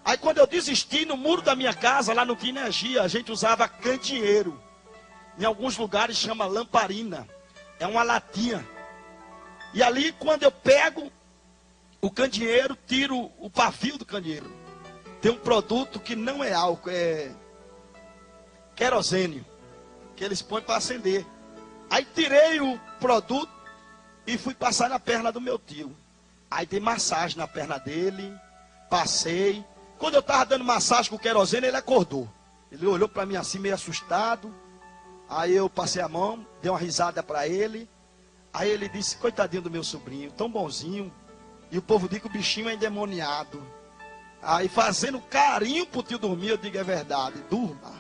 Aí quando eu desisti, no muro da minha casa, lá não tinha energia, a gente usava candeeiro. Em alguns lugares chama lamparina. É uma latinha. E ali quando eu pego o candeeiro, tiro o pavio do candeeiro. Tem um produto que não é álcool, é querosene, que eles põem para acender. Aí tirei o produto e fui passar na perna do meu tio. Aí dei massagem na perna dele, passei. Quando eu estava dando massagem com o querosene, ele acordou. Ele olhou para mim assim, meio assustado. Aí eu passei a mão, dei uma risada para ele. Aí ele disse, coitadinho do meu sobrinho, tão bonzinho. E o povo diz que o bichinho é endemoniado. Aí fazendo carinho pro tio dormir, eu digo, é verdade, durma.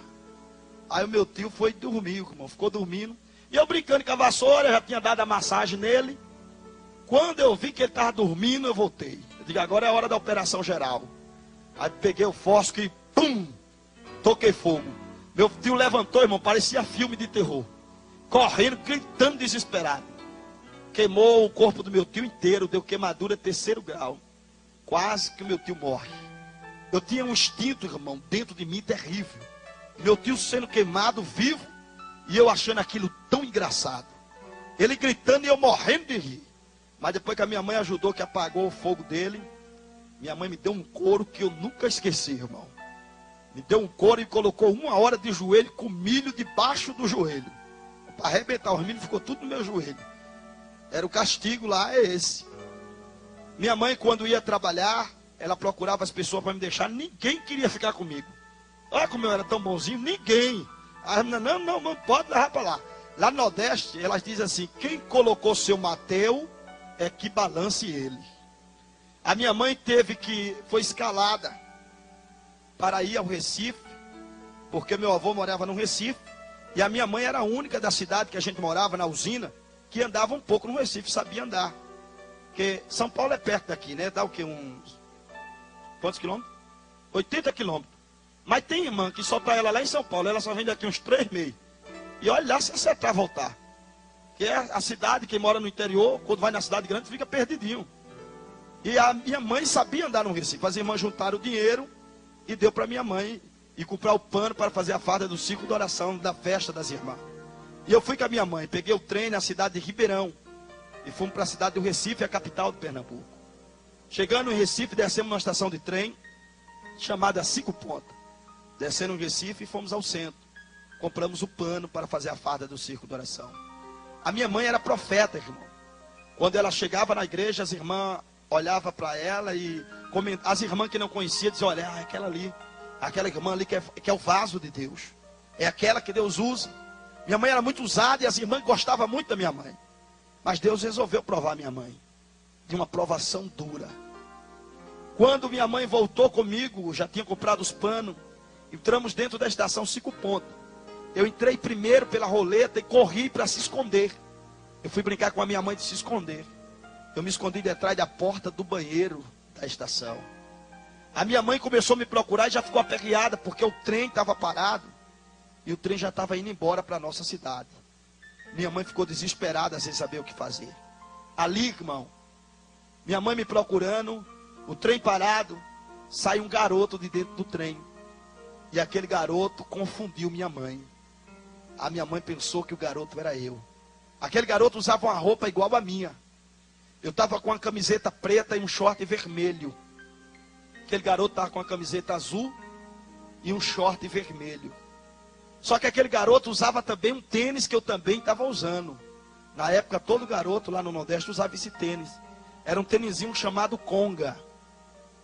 Aí o meu tio foi dormir, irmão, ficou dormindo. E eu brincando com a vassoura, eu já tinha dado a massagem nele. Quando eu vi que ele estava dormindo, eu voltei. Eu digo, agora é a hora da operação geral. Aí peguei o fósforo e pum, toquei fogo. Meu tio levantou, irmão, parecia filme de terror. Correndo, gritando desesperado. Queimou o corpo do meu tio inteiro, deu queimadura 3º grau. Quase que o meu tio morre. Eu tinha um instinto, irmão, dentro de mim terrível. Meu tio sendo queimado vivo e eu achando aquilo tão engraçado. Ele gritando e eu morrendo de rir. Mas depois que a minha mãe ajudou, que apagou o fogo dele, minha mãe me deu um couro que eu nunca esqueci, irmão. Me deu um couro e colocou 1 hora de joelho com milho debaixo do joelho. Para arrebentar os milhos, ficou tudo no meu joelho. Era o castigo lá, é esse. Minha mãe, quando ia trabalhar, ela procurava as pessoas para me deixar. Ninguém queria ficar comigo. Olha como eu era tão bonzinho, ninguém. As meninas, não pode levar para lá. Lá no Nordeste, elas dizem assim: quem colocou seu Mateu é que balance ele. A minha mãe foi escalada para ir ao Recife, porque meu avô morava no Recife, e a minha mãe era a única da cidade que a gente morava, na usina, que andava um pouco no Recife, sabia andar. Porque São Paulo é perto daqui, né? Dá o quê? Quantos quilômetros? 80 quilômetros. Mas tem irmã que só está ela lá em São Paulo, ela só vem daqui uns 3 meses. E olha lá se acertar voltar. Que é a cidade, quem mora no interior, quando vai na cidade grande, fica perdidinho. E a minha mãe sabia andar no Recife. As irmãs juntaram o dinheiro e deu para minha mãe e comprar o pano para fazer a farda do ciclo de oração da festa das irmãs. E eu fui com a minha mãe, peguei o trem na cidade de Ribeirão e fomos para a cidade do Recife, a capital de Pernambuco. Chegando em Recife, descemos numa estação de trem chamada 5 Pontas. Descendo em Recife e fomos ao centro. Compramos o pano para fazer a farda do círculo de oração. A minha mãe era profeta, irmão. Quando ela chegava na igreja, as irmãs olhavam para ela e as irmãs que não conheciam diziam: olha, é aquela ali, aquela irmã ali que é o vaso de Deus. É aquela que Deus usa. Minha mãe era muito usada e as irmãs gostavam muito da minha mãe. Mas Deus resolveu provar minha mãe de uma provação dura. Quando minha mãe voltou comigo, já tinha comprado os panos, entramos dentro da estação 5 Pontas. Eu entrei primeiro pela roleta e corri para se esconder. Eu fui brincar com a minha mãe de se esconder. Eu me escondi detrás da porta do banheiro da estação. A minha mãe começou a me procurar e já ficou aperreada, porque o trem estava parado. E o trem já estava indo embora para a nossa cidade. Minha mãe ficou desesperada sem saber o que fazer. Ali, irmão, minha mãe me procurando, o trem parado, sai um garoto de dentro do trem. E aquele garoto confundiu minha mãe. A minha mãe pensou que o garoto era eu. Aquele garoto usava uma roupa igual a minha. Eu estava com uma camiseta preta e um short vermelho. Aquele garoto estava com uma camiseta azul e um short vermelho. Só que aquele garoto usava também um tênis que eu também estava usando. Na época, todo garoto lá no Nordeste usava esse tênis. Era um tênisinho chamado Conga.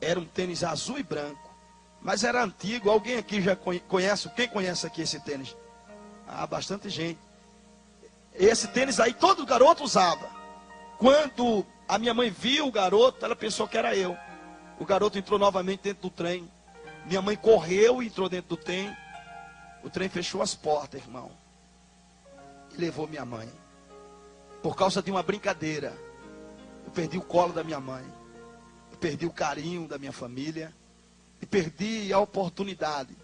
Era um tênis azul e branco. Mas era antigo. Alguém aqui já conhece? Quem conhece aqui esse tênis? Ah, bastante gente. Esse tênis aí todo garoto usava. Quando a minha mãe viu o garoto, ela pensou que era eu. O garoto entrou novamente dentro do trem. Minha mãe correu e entrou dentro do trem. O trem fechou as portas, irmão. E levou minha mãe. Por causa de uma brincadeira. Eu perdi o colo da minha mãe. Eu perdi o carinho da minha família. E perdi a oportunidade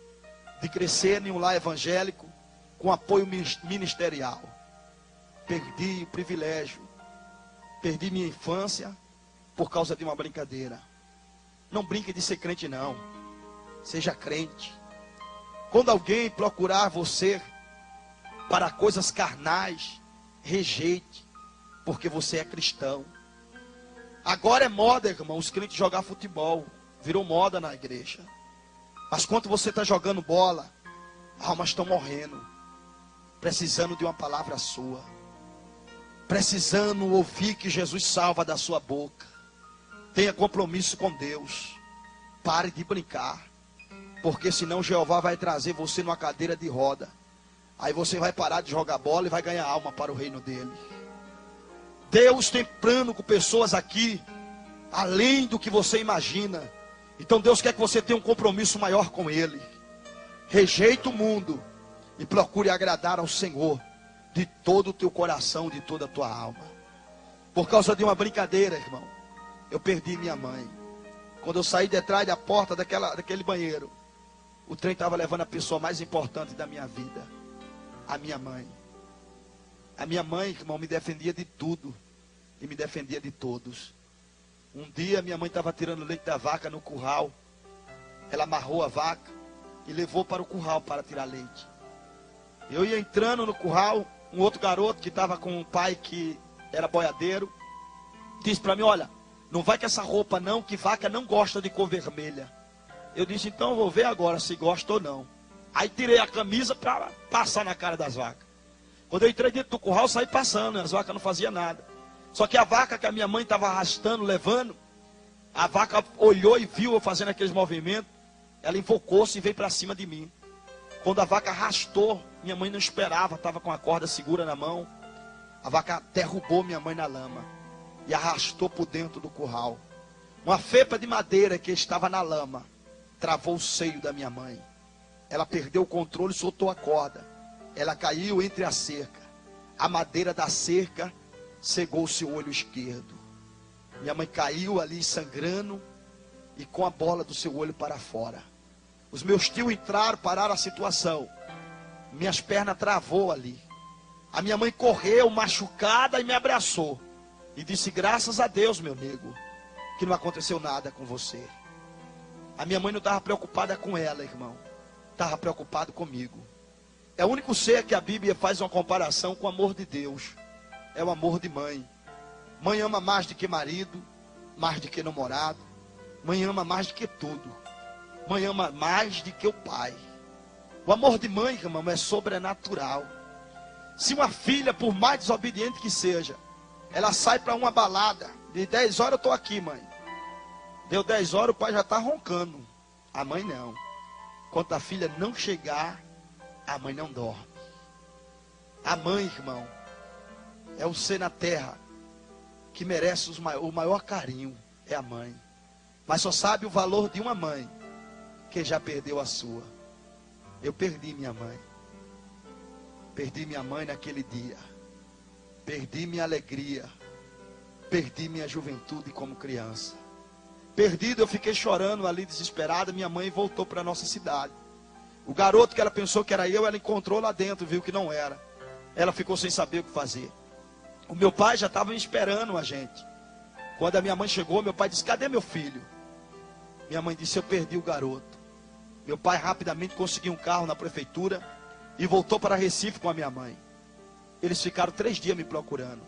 de crescer em um lar evangélico com apoio ministerial. Perdi o privilégio. Perdi minha infância por causa de uma brincadeira. Não brinque de ser crente, não. Seja crente. Quando alguém procurar você para coisas carnais, rejeite, porque você é cristão. Agora é moda, irmão, os crentes jogar futebol. Virou moda na igreja. Mas quando você está jogando bola, almas estão morrendo. Precisando de uma palavra sua. Precisando ouvir que Jesus salva da sua boca. Tenha compromisso com Deus. Pare de brincar. Porque senão Jeová vai trazer você numa cadeira de roda. Aí você vai parar de jogar bola e vai ganhar alma para o reino dele. Deus tem plano com pessoas aqui, além do que você imagina. Então Deus quer que você tenha um compromisso maior com ele. Rejeite o mundo e procure agradar ao Senhor de todo o teu coração, de toda a tua alma. Por causa de uma brincadeira, irmão, eu perdi minha mãe. Quando eu saí de trás da porta daquele banheiro, o trem estava levando a pessoa mais importante da minha vida, a minha mãe. A minha mãe, irmão, me defendia de tudo e me defendia de todos. Um dia minha mãe estava tirando leite da vaca no curral. Ela amarrou a vaca e levou para o curral para tirar leite. Eu ia entrando no curral, um outro garoto que estava com um pai que era boiadeiro, disse para mim: olha, não vai com essa roupa não, que vaca não gosta de cor vermelha. Eu disse: então eu vou ver agora se gosta ou não. Aí tirei a camisa para passar na cara das vacas. Quando eu entrei dentro do curral, saí passando, as vacas não faziam nada. Só que a vaca que a minha mãe estava arrastando, levando, a vaca olhou e viu eu fazendo aqueles movimentos. Ela invocou-se e veio para cima de mim. Quando a vaca arrastou, minha mãe não esperava, estava com a corda segura na mão. A vaca derrubou minha mãe na lama e arrastou por dentro do curral. Uma fepa de madeira que estava na lama travou o seio da minha mãe. Ela perdeu o controle e soltou a corda. Ela caiu entre a cerca. A madeira da cerca cegou seu olho esquerdo. Minha mãe caiu ali sangrando e com a bola do seu olho para fora. Os meus tios entraram, pararam a situação. Minhas pernas travou ali. A minha mãe correu machucada e me abraçou. E disse: graças a Deus, meu nego, que não aconteceu nada com você. A minha mãe não estava preocupada com ela, irmão. Estava preocupada comigo. É o único ser que a Bíblia faz uma comparação com o amor de Deus. É o amor de mãe. Mãe ama mais do que marido, mais do que namorado. Mãe ama mais do que tudo. Mãe ama mais do que o pai. O amor de mãe, irmão, é sobrenatural. Se uma filha, por mais desobediente que seja, ela sai para uma balada, de 10 horas eu estou aqui, mãe. Deu 10 horas, o pai já está roncando. A mãe não. Enquanto a filha não chegar, a mãe não dorme. A mãe, irmão, é o ser na terra que merece o maior carinho. É a mãe. Mas só sabe o valor de uma mãe que já perdeu a sua. Eu perdi minha mãe. Perdi minha mãe naquele dia. Perdi minha alegria. Perdi minha juventude como criança. Perdido, eu fiquei chorando ali, desesperado. Minha mãe voltou para a nossa cidade. O garoto que ela pensou que era eu, ela encontrou lá dentro, viu que não era. Ela ficou sem saber o que fazer. O meu pai já estava esperando a gente. Quando a minha mãe chegou, meu pai disse: cadê meu filho? Minha mãe disse: eu perdi o garoto. Meu pai rapidamente conseguiu um carro na prefeitura e voltou para Recife com a minha mãe. Eles ficaram 3 dias me procurando.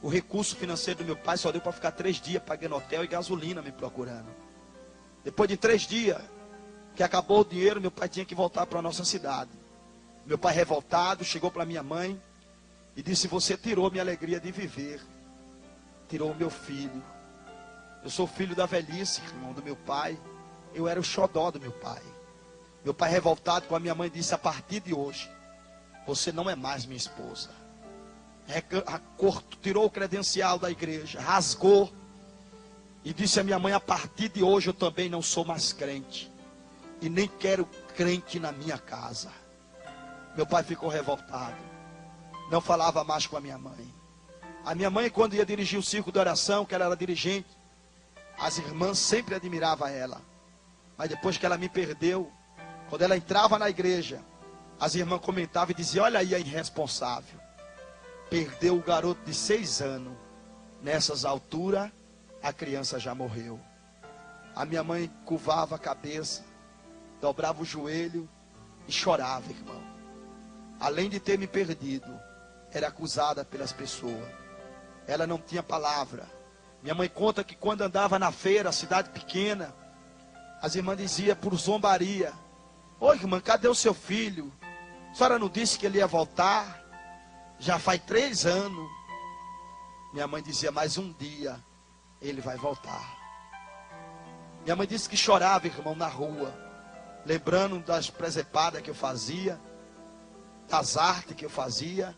O recurso financeiro do meu pai só deu para ficar 3 dias pagando hotel e gasolina me procurando. Depois de 3 dias que acabou o dinheiro, meu pai tinha que voltar para a nossa cidade. Meu pai revoltado chegou para minha mãe e disse: você tirou minha alegria de viver. Tirou o meu filho. Eu sou filho da velhice, irmão, do meu pai. Eu era o xodó do meu pai. Meu pai revoltado com a minha mãe disse: a partir de hoje, você não é mais minha esposa. Tirou o credencial da igreja, rasgou e disse à minha mãe: a partir de hoje eu também não sou mais crente. E nem quero crente na minha casa. Meu pai ficou revoltado. Não falava mais com a minha mãe. A minha mãe, quando ia dirigir o circo de oração, que ela era dirigente, as irmãs sempre admiravam ela. Mas depois que ela me perdeu, quando ela entrava na igreja, as irmãs comentavam e diziam: olha aí a irresponsável. Perdeu o garoto de 6 anos. Nessas alturas, a criança já morreu. A minha mãe curvava a cabeça, dobrava o joelho e chorava, irmão. Além de ter me perdido, era acusada pelas pessoas. Ela não tinha palavra. Minha mãe conta que quando andava na feira, cidade pequena, as irmãs diziam por zombaria: ô irmã, cadê o seu filho? A senhora não disse que ele ia voltar? Já faz 3 anos. Minha mãe dizia: mas um dia ele vai voltar. Minha mãe disse que chorava, irmão, na rua, lembrando das presepadas que eu fazia, das artes que eu fazia.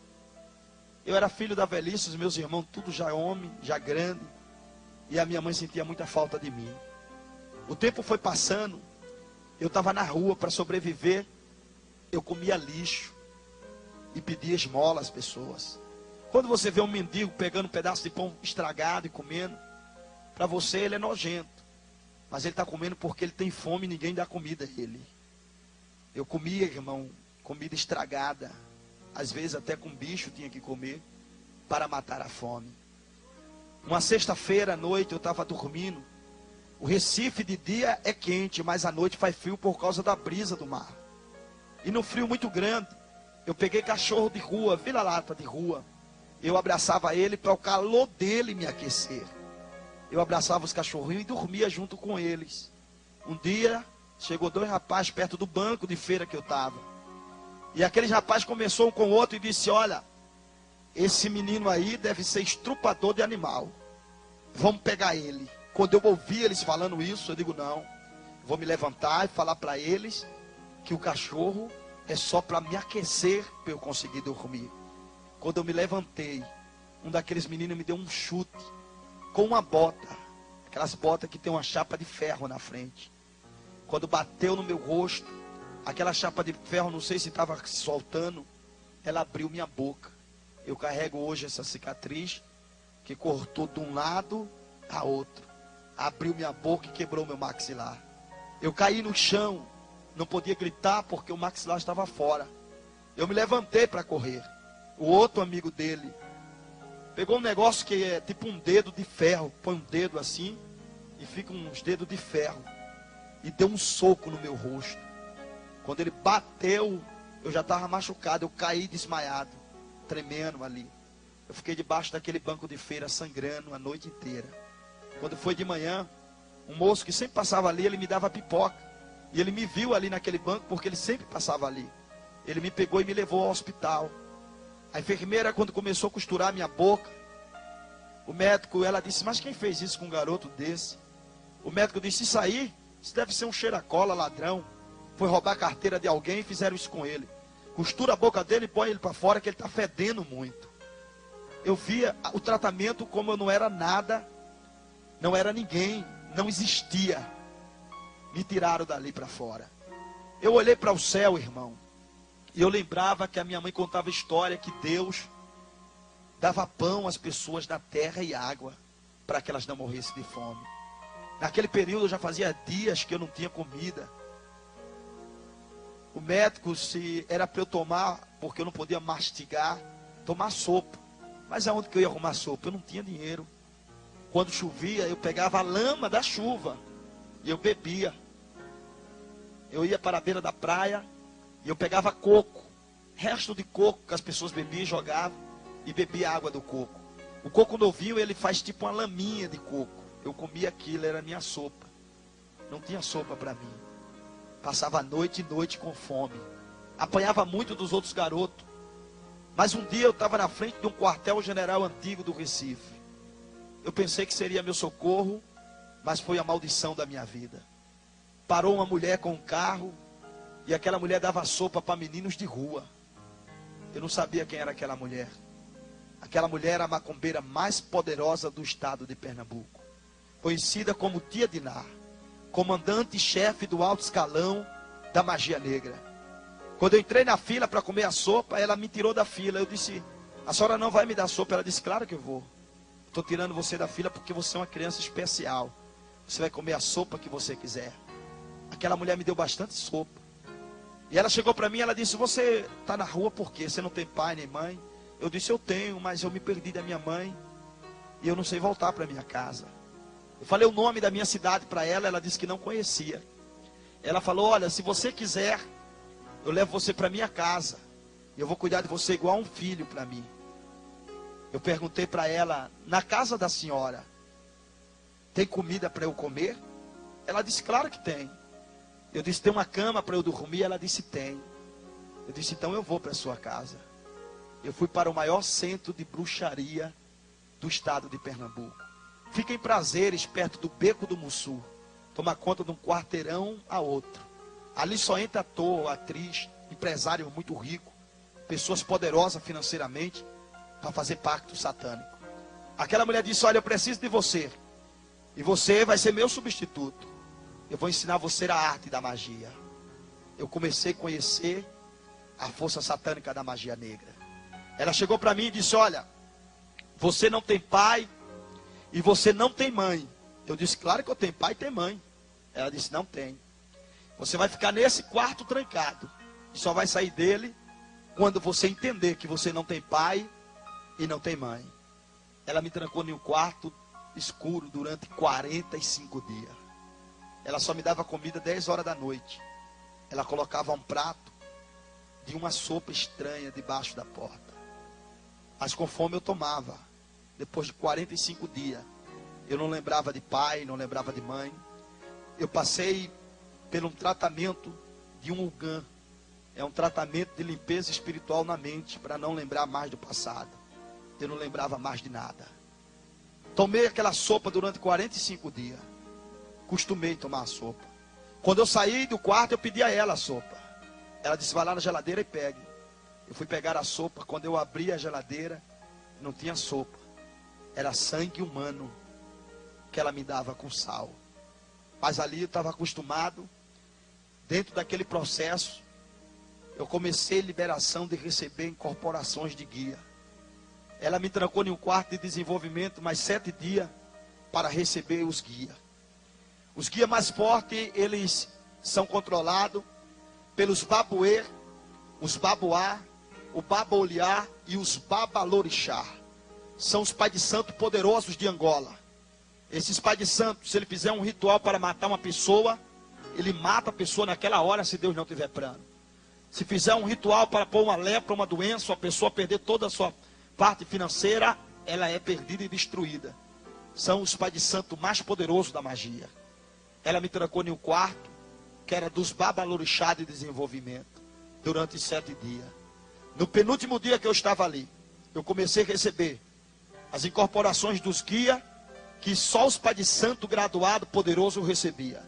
Eu era filho da velhice, os meus irmãos tudo já homem, já grande. E a minha mãe sentia muita falta de mim. O tempo foi passando. Eu estava na rua para sobreviver. Eu comia lixo e pedia esmola às pessoas. Quando você vê um mendigo pegando um pedaço de pão estragado e comendo, para você ele é nojento. Mas ele está comendo porque ele tem fome e ninguém dá comida a ele. Eu comia, irmão, comida estragada. Às vezes até com bicho tinha que comer para matar a fome. Uma sexta-feira à noite eu estava dormindo. O Recife de dia é quente, mas à noite faz frio por causa da brisa do mar. E no frio muito grande, eu peguei cachorro de rua, vira-lata de rua. Eu abraçava ele para o calor dele me aquecer. Eu abraçava os cachorrinhos e dormia junto com eles. Um dia, chegou 2 rapazes perto do banco de feira que eu estava. E aqueles rapazes começou um com o outro e disse: olha, esse menino aí deve ser estrupador de animal. Vamos pegar ele. Quando eu ouvi eles falando isso, eu digo: não, vou me levantar e falar para eles que o cachorro é só para me aquecer, para eu conseguir dormir. Quando eu me levantei, um daqueles meninos me deu um chute com uma bota, aquelas botas que tem uma chapa de ferro na frente. Quando bateu no meu rosto, aquela chapa de ferro, não sei se estava soltando, ela abriu minha boca. Eu carrego hoje essa cicatriz que cortou de um lado a outro. Abriu minha boca e quebrou meu maxilar. Eu caí no chão, não podia gritar porque o maxilar estava fora. Eu me levantei para correr. O outro amigo dele pegou um negócio que é tipo um dedo de ferro. Põe um dedo assim e fica uns dedos de ferro. E deu um soco no meu rosto. Quando ele bateu, eu já estava machucado. Eu caí desmaiado, tremendo ali. Eu fiquei debaixo daquele banco de feira sangrando a noite inteira. Quando foi de manhã, um moço que sempre passava ali, ele me dava pipoca. E ele me viu ali naquele banco porque ele sempre passava ali. Ele me pegou e me levou ao hospital. A enfermeira, quando começou a costurar minha boca, o médico, ela disse: mas quem fez isso com um garoto desse? O médico disse: isso aí, isso deve ser um cheiracola, ladrão. Foi roubar a carteira de alguém e fizeram isso com ele. Costura a boca dele e põe ele para fora que ele está fedendo muito. Eu via o tratamento como eu não era nada, não era ninguém, não existia. Me tiraram dali para fora. Eu olhei para o céu, irmão, e eu lembrava que a minha mãe contava a história que Deus dava pão às pessoas da terra e água para que elas não morressem de fome. Naquele período já fazia dias que eu não tinha comida. O médico, se era para eu tomar, porque eu não podia mastigar, tomar sopa. Mas aonde que eu ia arrumar sopa? Eu não tinha dinheiro. Quando chovia, eu pegava a lama da chuva e eu bebia. Eu ia para a beira da praia e eu pegava coco, resto de coco que as pessoas bebiam e jogavam, e bebia a água do coco. O coco novinho, ele faz tipo uma laminha de coco. Eu comia aquilo, era a minha sopa. Não tinha sopa para mim. Passava noite e noite com fome. Apanhava muito dos outros garotos. Mas um dia eu estava na frente de um quartel-general antigo do Recife. Eu pensei que seria meu socorro, mas foi a maldição da minha vida. Parou uma mulher com um carro, e aquela mulher dava sopa para meninos de rua. Eu não sabia quem era aquela mulher. Aquela mulher era a macumbeira mais poderosa do estado de Pernambuco, conhecida como Tia Diná, comandante-chefe do alto escalão da magia negra. Quando eu entrei na fila para comer a sopa, ela me tirou da fila. Eu disse: a senhora não vai me dar sopa? Ela disse: claro que eu vou. Estou tirando você da fila porque você é uma criança especial. Você vai comer a sopa que você quiser. Aquela mulher me deu bastante sopa. E ela chegou para mim e ela disse: você está na rua por quê? Você não tem pai nem mãe? Eu disse: eu tenho, mas eu me perdi da minha mãe e eu não sei voltar para minha casa. Eu falei o nome da minha cidade para ela, ela disse que não conhecia. Ela falou: olha, se você quiser, eu levo você para minha casa. Eu vou cuidar de você igual um filho para mim. Eu perguntei para ela: na casa da senhora, tem comida para eu comer? Ela disse: claro que tem. Eu disse: tem uma cama para eu dormir? Ela disse: tem. Eu disse: então eu vou para a sua casa. Eu fui para o maior centro de bruxaria do estado de Pernambuco. Fica em Prazeres, perto do Beco do Mussu. Toma conta de um quarteirão a outro. Ali só entra ator, atriz, empresário muito rico, pessoas poderosas financeiramente, para fazer pacto satânico. Aquela mulher disse: olha, eu preciso de você. E você vai ser meu substituto. Eu vou ensinar você a arte da magia. Eu comecei a conhecer a força satânica da magia negra. Ela chegou para mim e disse: olha, você não tem pai e você não tem mãe. Eu disse: claro que eu tenho pai e tenho mãe. Ela disse: não tem. Você vai ficar nesse quarto trancado. E só vai sair dele quando você entender que você não tem pai e não tem mãe. Ela me trancou em um quarto escuro durante 45 dias. Ela só me dava comida 10 horas da noite. Ela colocava um prato de uma sopa estranha debaixo da porta. Mas com fome eu tomava. Depois de 45 dias, eu não lembrava de pai, não lembrava de mãe. Eu passei por um tratamento de um Ugan. É um tratamento de limpeza espiritual na mente, para não lembrar mais do passado. Eu não lembrava mais de nada. Tomei aquela sopa durante 45 dias. Costumei tomar a sopa. Quando eu saí do quarto, eu pedi a ela a sopa. Ela disse, vai lá na geladeira e pegue. Eu fui pegar a sopa. Quando eu abri a geladeira, não tinha sopa. Era sangue humano que ela me dava com sal. Mas ali eu estava acostumado. Dentro daquele processo, eu comecei a liberação de receber incorporações de guia. Ela me trancou em um quarto de desenvolvimento mais 7 dias para receber os guias. Os guias mais fortes, eles são controlados pelos babuê, os babuá, o babaoliá e os babalorixá. São os pais de santo poderosos de Angola. Esses pais de santo, se ele fizer um ritual para matar uma pessoa, ele mata a pessoa naquela hora, se Deus não tiver plano. Se fizer um ritual para pôr uma lepra, uma doença, a pessoa perder toda a sua parte financeira, ela é perdida e destruída. São os pais de santo mais poderosos da magia. Ela me trancou em um quarto, que era dos babalorixá de desenvolvimento, durante 7 dias. No penúltimo dia que eu estava ali, eu comecei a receber as incorporações dos guias, que só os pais de santo graduado poderoso recebia.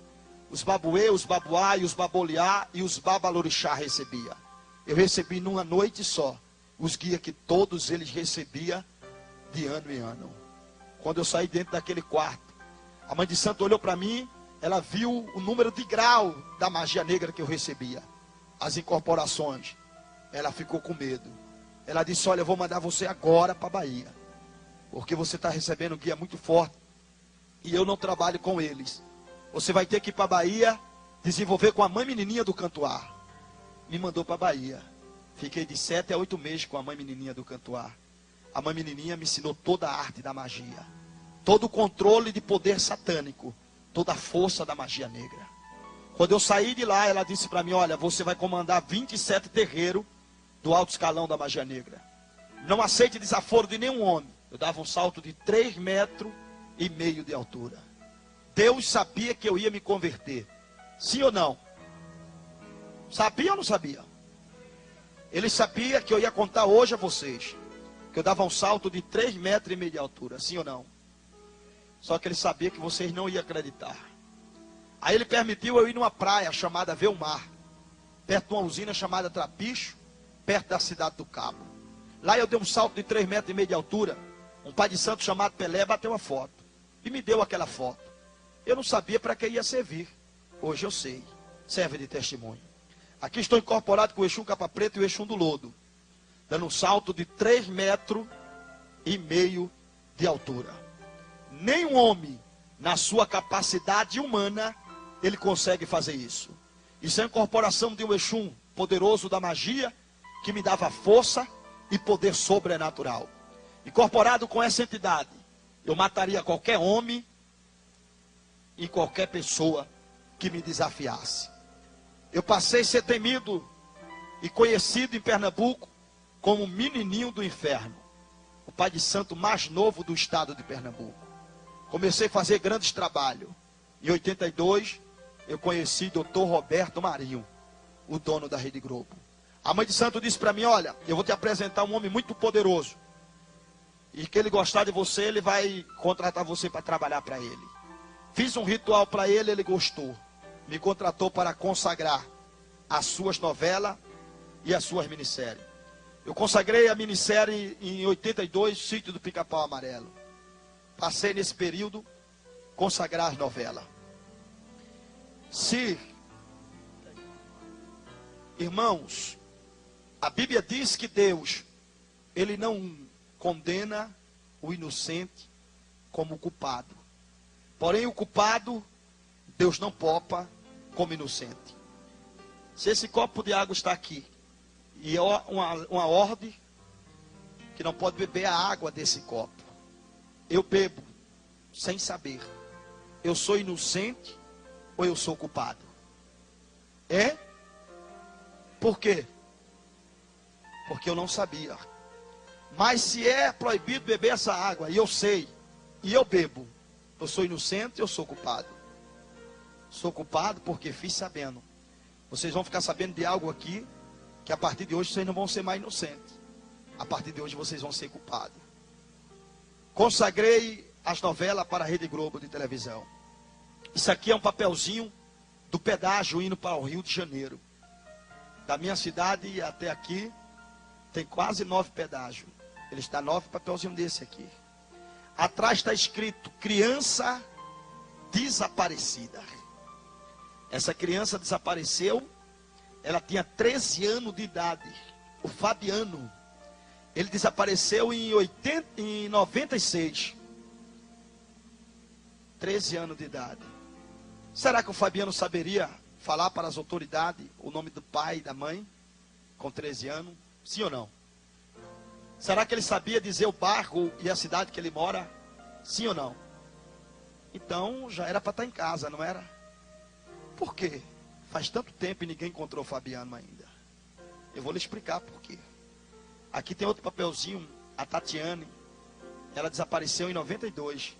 Os babuê, os babuá e os baboliá e os babalorixá recebia. Eu recebi numa noite só os guias que todos eles recebiam de ano em ano. Quando eu saí dentro daquele quarto, a mãe de santo olhou para mim, ela viu o número de grau da magia negra que eu recebia, as incorporações. Ela ficou com medo. Ela disse, olha, eu vou mandar você agora para a Bahia, porque você está recebendo um guia muito forte e eu não trabalho com eles. Você vai ter que ir para a Bahia desenvolver com a mãe menininha do Cantuar. Me mandou para a Bahia. Fiquei de 7 a 8 meses com a mãe menininha do Cantuar. A mãe menininha me ensinou toda a arte da magia, todo o controle de poder satânico, toda a força da magia negra. Quando eu saí de lá, ela disse para mim, olha, você vai comandar 27 terreiros do alto escalão da magia negra. Não aceite desaforo de nenhum homem. Eu dava um salto de 3,5 metros de altura. Deus sabia que eu ia me converter. Sim ou não? Sabia ou não sabia? Ele sabia que eu ia contar hoje a vocês que eu dava um salto de 3,5 metros de altura. Sim ou não? Só que ele sabia que vocês não iam acreditar. Aí ele permitiu eu ir numa praia chamada Velmar, perto de uma usina chamada Trapicho, perto da cidade do Cabo. Lá eu dei um salto de 3,5 metros de altura. Um pai de santo chamado Pelé bateu uma foto e me deu aquela foto. Eu não sabia para que ia servir. Hoje eu sei. Serve de testemunho. Aqui estou incorporado com o Exum Capa Preta e o Exum do Lodo, dando um salto de 3,5 metros de altura. Nenhum homem, na sua capacidade humana, ele consegue fazer isso. Isso é a incorporação de um Exum poderoso da magia, que me dava força e poder sobrenatural. Incorporado com essa entidade, eu mataria qualquer homem e qualquer pessoa que me desafiasse. Eu passei a ser temido e conhecido em Pernambuco como menininho do inferno, o pai de santo mais novo do estado de Pernambuco. Comecei a fazer grandes trabalhos. Em 82, eu conheci Dr. Roberto Marinho, o dono da Rede Globo. A mãe de santo disse para mim, olha, eu vou te apresentar um homem muito poderoso, e que ele gostar de você, ele vai contratar você para trabalhar para ele. Fiz um ritual para ele, ele gostou. Me contratou para consagrar as suas novelas e as suas minisséries. Eu consagrei a minissérie em 82, Sítio do Pica-Pau Amarelo. Passei nesse período consagrar as novelas. Se, irmãos, a Bíblia diz que Deus, ele não condena o inocente como culpado. Porém, o culpado, Deus não poupa como inocente. Se esse copo de água está aqui, e é uma ordem que não pode beber a água desse copo, eu bebo sem saber. Eu sou inocente ou eu sou culpado? É? Por quê? Porque eu não sabia. Mas se é proibido beber essa água, e eu sei, e eu bebo, eu sou inocente ou eu sou culpado? Sou culpado porque fiz sabendo. Vocês vão ficar sabendo de algo aqui, que a partir de hoje vocês não vão ser mais inocentes. A partir de hoje vocês vão ser culpados. Consagrei as novelas para a Rede Globo de televisão. Isso aqui é um papelzinho do pedágio indo para o Rio de Janeiro. Da minha cidade até aqui, tem quase 9 pedágios. Ele está 9 papelzinhos desse aqui. Atrás está escrito, criança desaparecida. Essa criança desapareceu, ela tinha 13 anos de idade. O Fabiano, ele desapareceu em 96. 13 anos de idade. Será que o Fabiano saberia falar para as autoridades o nome do pai e da mãe com 13 anos? Sim ou não? Será que ele sabia dizer o bairro e a cidade que ele mora? Sim ou não? Então já era para estar em casa, não era? Por quê? Faz tanto tempo e ninguém encontrou o Fabiano ainda. Eu vou lhe explicar por quê. Aqui tem outro papelzinho, a Tatiane. Ela desapareceu em 92.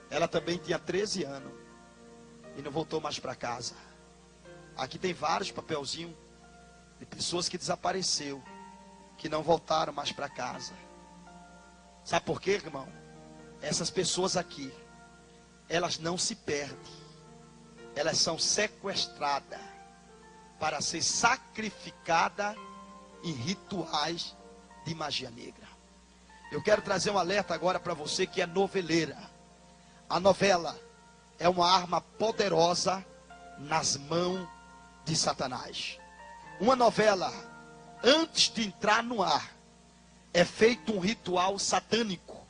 Ela também tinha 13 anos. E não voltou mais para casa. Aqui tem vários papelzinhos de pessoas que desapareceu, que não voltaram mais para casa. Sabe por quê, irmão? Essas pessoas aqui, elas não se perdem. Elas são sequestradas para ser sacrificadas em rituais de magia negra. Eu quero trazer um alerta agora para você que é noveleira. A novela é uma arma poderosa nas mãos de Satanás. Uma novela, antes de entrar no ar, é feito um ritual satânico.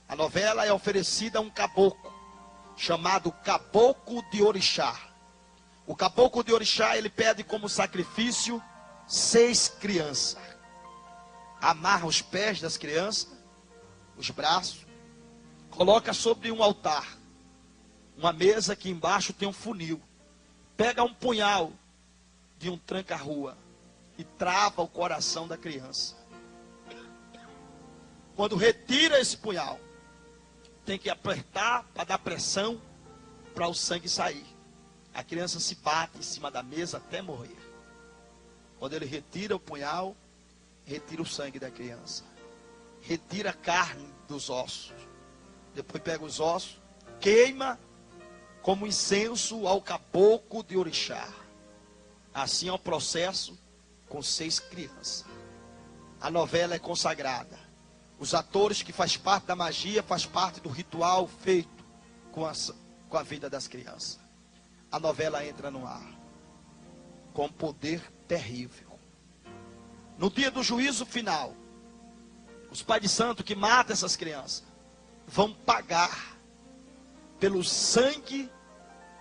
A novela é oferecida a um caboclo, chamado Caboclo de Orixá. O Caboclo de Orixá, ele pede como sacrifício 6 crianças. Amarra os pés das crianças, os braços, coloca sobre um altar, uma mesa que embaixo tem um funil. Pega um punhal de um tranca-rua e trava o coração da criança. Quando retira esse punhal, tem que apertar para dar pressão para o sangue sair. A criança se bate em cima da mesa até morrer. Quando ele retira o punhal, retira o sangue da criança. Retira a carne dos ossos. Depois pega os ossos, queima como incenso ao Caboclo de Orixá. Assim é o processo com 6 crianças. A novela é consagrada. Os atores que fazem parte da magia, fazem parte do ritual feito com a vida das crianças. A novela entra no ar com um poder terrível. No dia do juízo final, os pais de santo que matam essas crianças vão pagar pelo sangue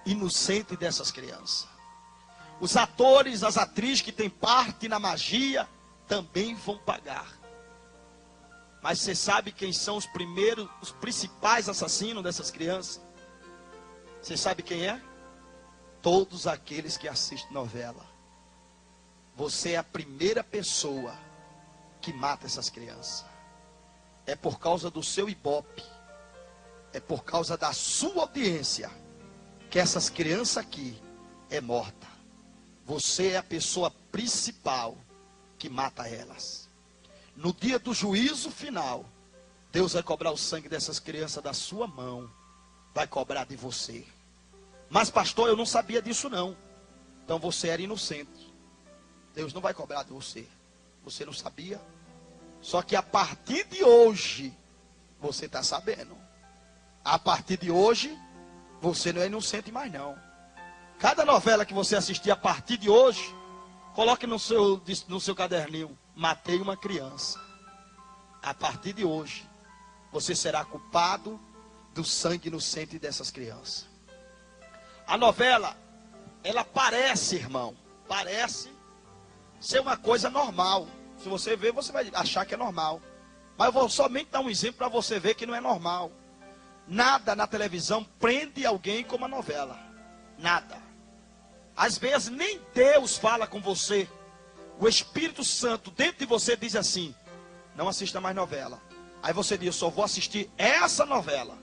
inocente dessas crianças. Os atores, as atrizes que têm parte na magia também vão pagar. Mas você sabe quem são os principais assassinos dessas crianças? Você sabe quem é? Todos aqueles que assistem novela. Você é a primeira pessoa que mata essas crianças. É por causa do seu ibope. É por causa da sua audiência que essas crianças aqui é morta. Você é a pessoa principal que mata elas. No dia do juízo final, Deus vai cobrar o sangue dessas crianças da sua mão. Vai cobrar de você. Mas pastor, eu não sabia disso não. Então você era inocente. Deus não vai cobrar de você. Você não sabia? Só que a partir de hoje, você está sabendo. A partir de hoje, você não é inocente mais não. Cada novela que você assistir a partir de hoje, coloque no seu caderninho, matei uma criança. A partir de hoje, você será culpado do sangue inocente dessas crianças. A novela, ela parece, irmão, parece ser uma coisa normal. Se você ver, você vai achar que é normal. Mas eu vou somente dar um exemplo para você ver que não é normal. Nada na televisão prende alguém como a novela. Nada. Às vezes nem Deus fala com você. O Espírito Santo dentro de você diz assim: não assista mais novela. Aí você diz: eu só vou assistir essa novela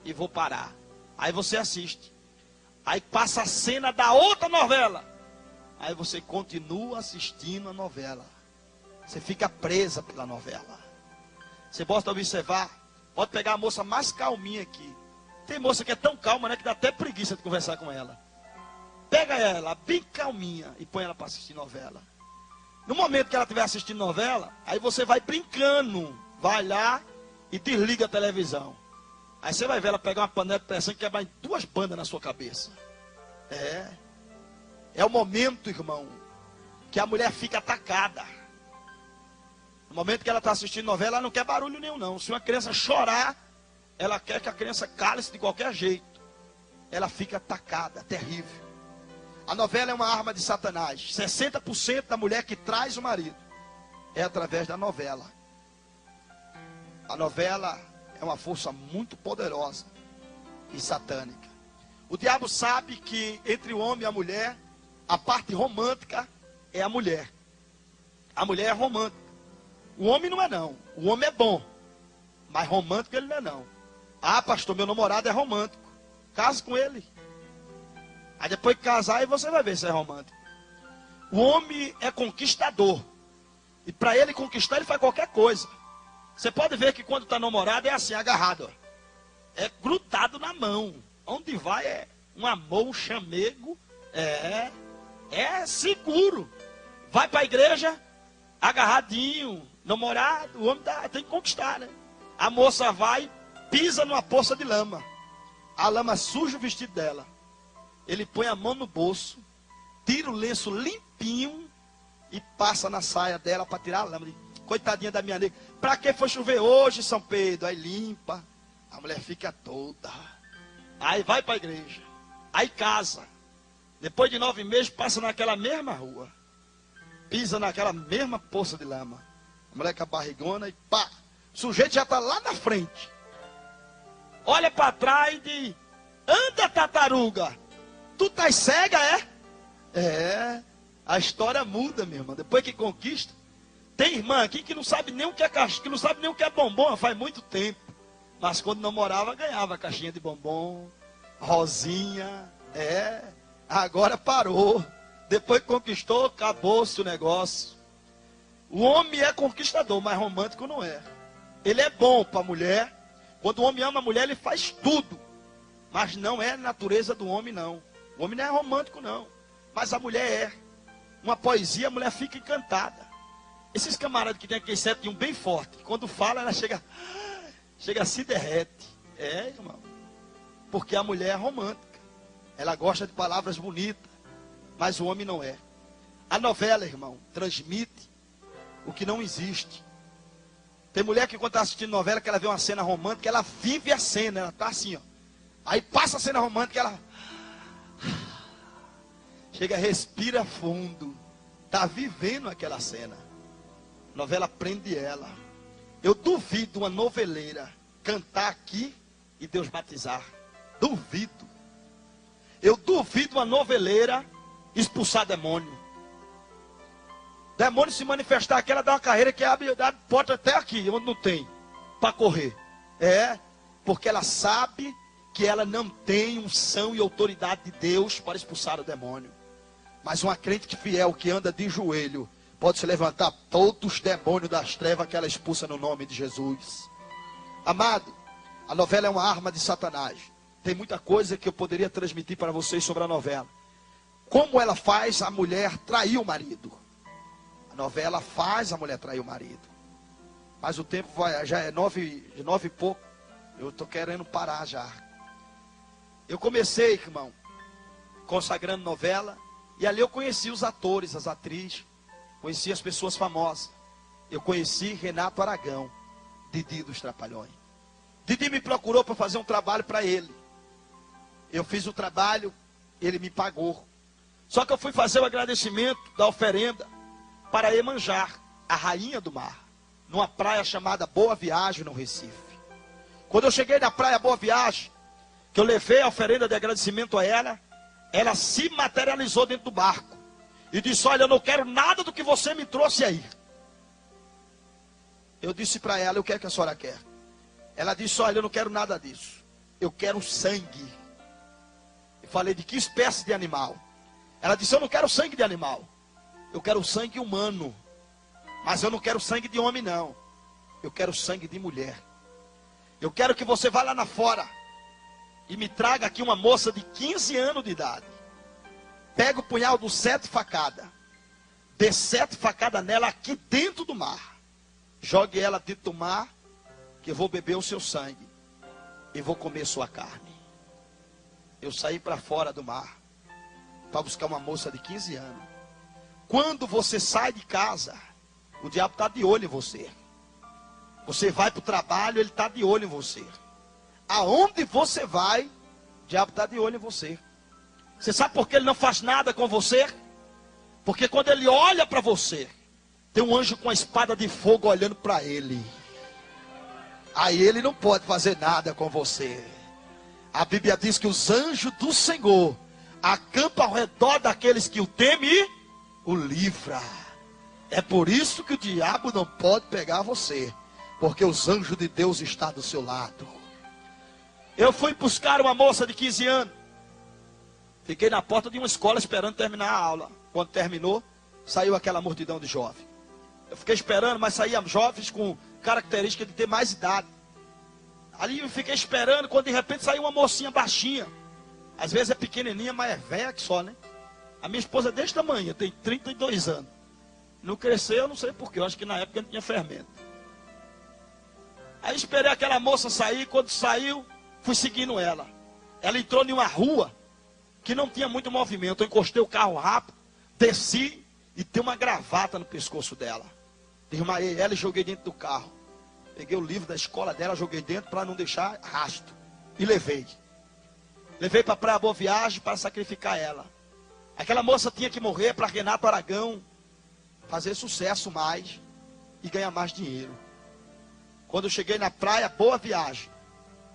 e vou parar. Aí você assiste. Aí passa a cena da outra novela. Aí você continua assistindo a novela. Você fica presa pela novela. Você pode observar. Pode pegar a moça mais calminha aqui. Tem moça que é tão calma, né, que dá até preguiça de conversar com ela. Pega ela bem calminha e põe ela para assistir novela. No momento que ela estiver assistindo novela, aí você vai brincando. Vai lá e desliga a televisão. Aí você vai ver ela pegar uma panela de pressão e quebrar em 2 bandas na sua cabeça. É o momento, irmão, que a mulher fica atacada. No momento que ela está assistindo novela, ela não quer barulho nenhum, não. Se uma criança chorar, ela quer que a criança cale-se de qualquer jeito. Ela fica atacada, terrível. A novela é uma arma de Satanás. 60% da mulher que traz o marido é através da novela. A novela é uma força muito poderosa e satânica. O diabo sabe que entre o homem e a mulher, a parte romântica é a mulher. A mulher é romântica. O homem não é não. O homem é bom. Mas romântico ele não é não. Ah, pastor, meu namorado é romântico. Case com ele. Aí depois que casar, aí você vai ver se é romântico. O homem é conquistador. E para ele conquistar, ele faz qualquer coisa. Você pode ver que quando está namorado é assim, agarrado. Ó. É grudado na mão. Onde vai é um amor, um chamego. É seguro. Vai para a igreja, agarradinho, namorado. O homem tem que conquistar, né? A moça vai, pisa numa poça de lama. A lama suja o vestido dela. Ele põe a mão no bolso, tira o lenço limpinho e passa na saia dela para tirar a lama. Coitadinha da minha nega. Para que foi chover hoje, São Pedro? Aí limpa. A mulher fica toda. Aí vai para a igreja. Aí casa. Depois de 9 meses, passa naquela mesma rua. Pisa naquela mesma poça de lama. A mulher com a barrigona e pá. O sujeito já está lá na frente. Olha para trás e diz: anda, tartaruga. Tu tá cega, é? A história muda, meu irmão. Depois que conquista. Tem irmã aqui que não sabe nem o que é caixinha, que não sabe nem o que é bombom, faz muito tempo. Mas quando namorava, ganhava caixinha de bombom, rosinha, Agora parou. Depois que conquistou, acabou-se o negócio. O homem é conquistador, mas romântico não é. Ele é bom para a mulher. Quando o homem ama a mulher, ele faz tudo. Mas não é a natureza do homem, não. O homem não é romântico, não. Mas a mulher é. Uma poesia, a mulher fica encantada. Esses camaradas que tem aquele septinho bem forte, quando fala, ela chega a se derrete. Irmão. Porque a mulher é romântica. Ela gosta de palavras bonitas. Mas o homem não é. A novela, irmão, transmite o que não existe. Tem mulher que quando está assistindo novela, que ela vê uma cena romântica, ela vive a cena, ela está assim, ó. Aí passa a cena romântica, ela chega, respira fundo. Está vivendo aquela cena. A novela prende ela. Eu duvido uma noveleira cantar aqui e Deus batizar. Duvido. Eu duvido uma noveleira expulsar demônio. Demônio se manifestar aqui, ela dá uma carreira que abre porta até aqui, onde não tem, para correr. Porque ela sabe que ela não tem unção e autoridade de Deus para expulsar o demônio. Mas uma crente fiel que anda de joelho pode se levantar todos os demônios das trevas que ela expulsa no nome de Jesus. Amado, a novela é uma arma de Satanás. Tem muita coisa que eu poderia transmitir para vocês sobre a novela. Como ela faz a mulher trair o marido. A novela faz a mulher trair o marido. Mas o tempo vai, já é 9 e pouco. Eu estou querendo parar já. Eu comecei, irmão, consagrando novela. E ali eu conheci os atores, as atrizes. Conheci as pessoas famosas. Eu conheci Renato Aragão, Didi dos Trapalhões. Didi me procurou para fazer um trabalho para ele. Eu fiz o trabalho, ele me pagou. Só que eu fui fazer o agradecimento da oferenda para Iemanjá, a rainha do mar, numa praia chamada Boa Viagem, no Recife. Quando eu cheguei na praia Boa Viagem, que eu levei a oferenda de agradecimento a ela, ela se materializou dentro do barco e disse: olha, eu não quero nada do que você me trouxe aí. Eu disse para ela: o que é que a senhora quer? Ela disse: olha, eu não quero nada disso, eu quero sangue. Eu falei: de que espécie de animal? Ela disse: eu não quero sangue de animal, eu quero sangue humano, mas eu não quero sangue de homem não, eu quero sangue de mulher. Eu quero que você vá lá na fora e me traga aqui uma moça de 15 anos de idade. Pega o punhal dos 7 facadas, dê 7 facadas nela aqui dentro do mar. Jogue ela dentro do mar, que eu vou beber o seu sangue e vou comer sua carne. Eu saí para fora do mar para buscar uma moça de 15 anos. Quando você sai de casa, o diabo está de olho em você. Você vai para o trabalho, ele está de olho em você. Aonde você vai, o diabo está de olho em você. Você sabe por que ele não faz nada com você? Porque quando ele olha para você, tem um anjo com a espada de fogo olhando para ele. Aí ele não pode fazer nada com você. A Bíblia diz que os anjos do Senhor acampam ao redor daqueles que o temem e o livra. É por isso que o diabo não pode pegar você, porque os anjos de Deus estão do seu lado. Eu fui buscar uma moça de 15 anos. Fiquei na porta de uma escola esperando terminar a aula. Quando terminou, saiu aquela multidão de jovens. Eu fiquei esperando, mas saíam jovens com característica de ter mais idade. Ali eu fiquei esperando, quando de repente saiu uma mocinha baixinha. Às vezes é pequenininha, mas é velha que só, né? A minha esposa é desse tamanho, tem 32 anos. Não cresceu, eu não sei porquê, eu acho que na época não tinha fermento. Aí esperei aquela moça sair, quando saiu, fui seguindo ela. Ela entrou em uma rua que não tinha muito movimento. Eu encostei o carro rápido, desci e tem uma gravata no pescoço dela. Desmaiei ela e joguei dentro do carro. Peguei o livro da escola dela, joguei dentro para não deixar rastro. E levei. Levei para a Praia Boa Viagem para sacrificar ela. Aquela moça tinha que morrer para Renato Aragão fazer sucesso mais e ganhar mais dinheiro. Quando eu cheguei na Praia Boa Viagem,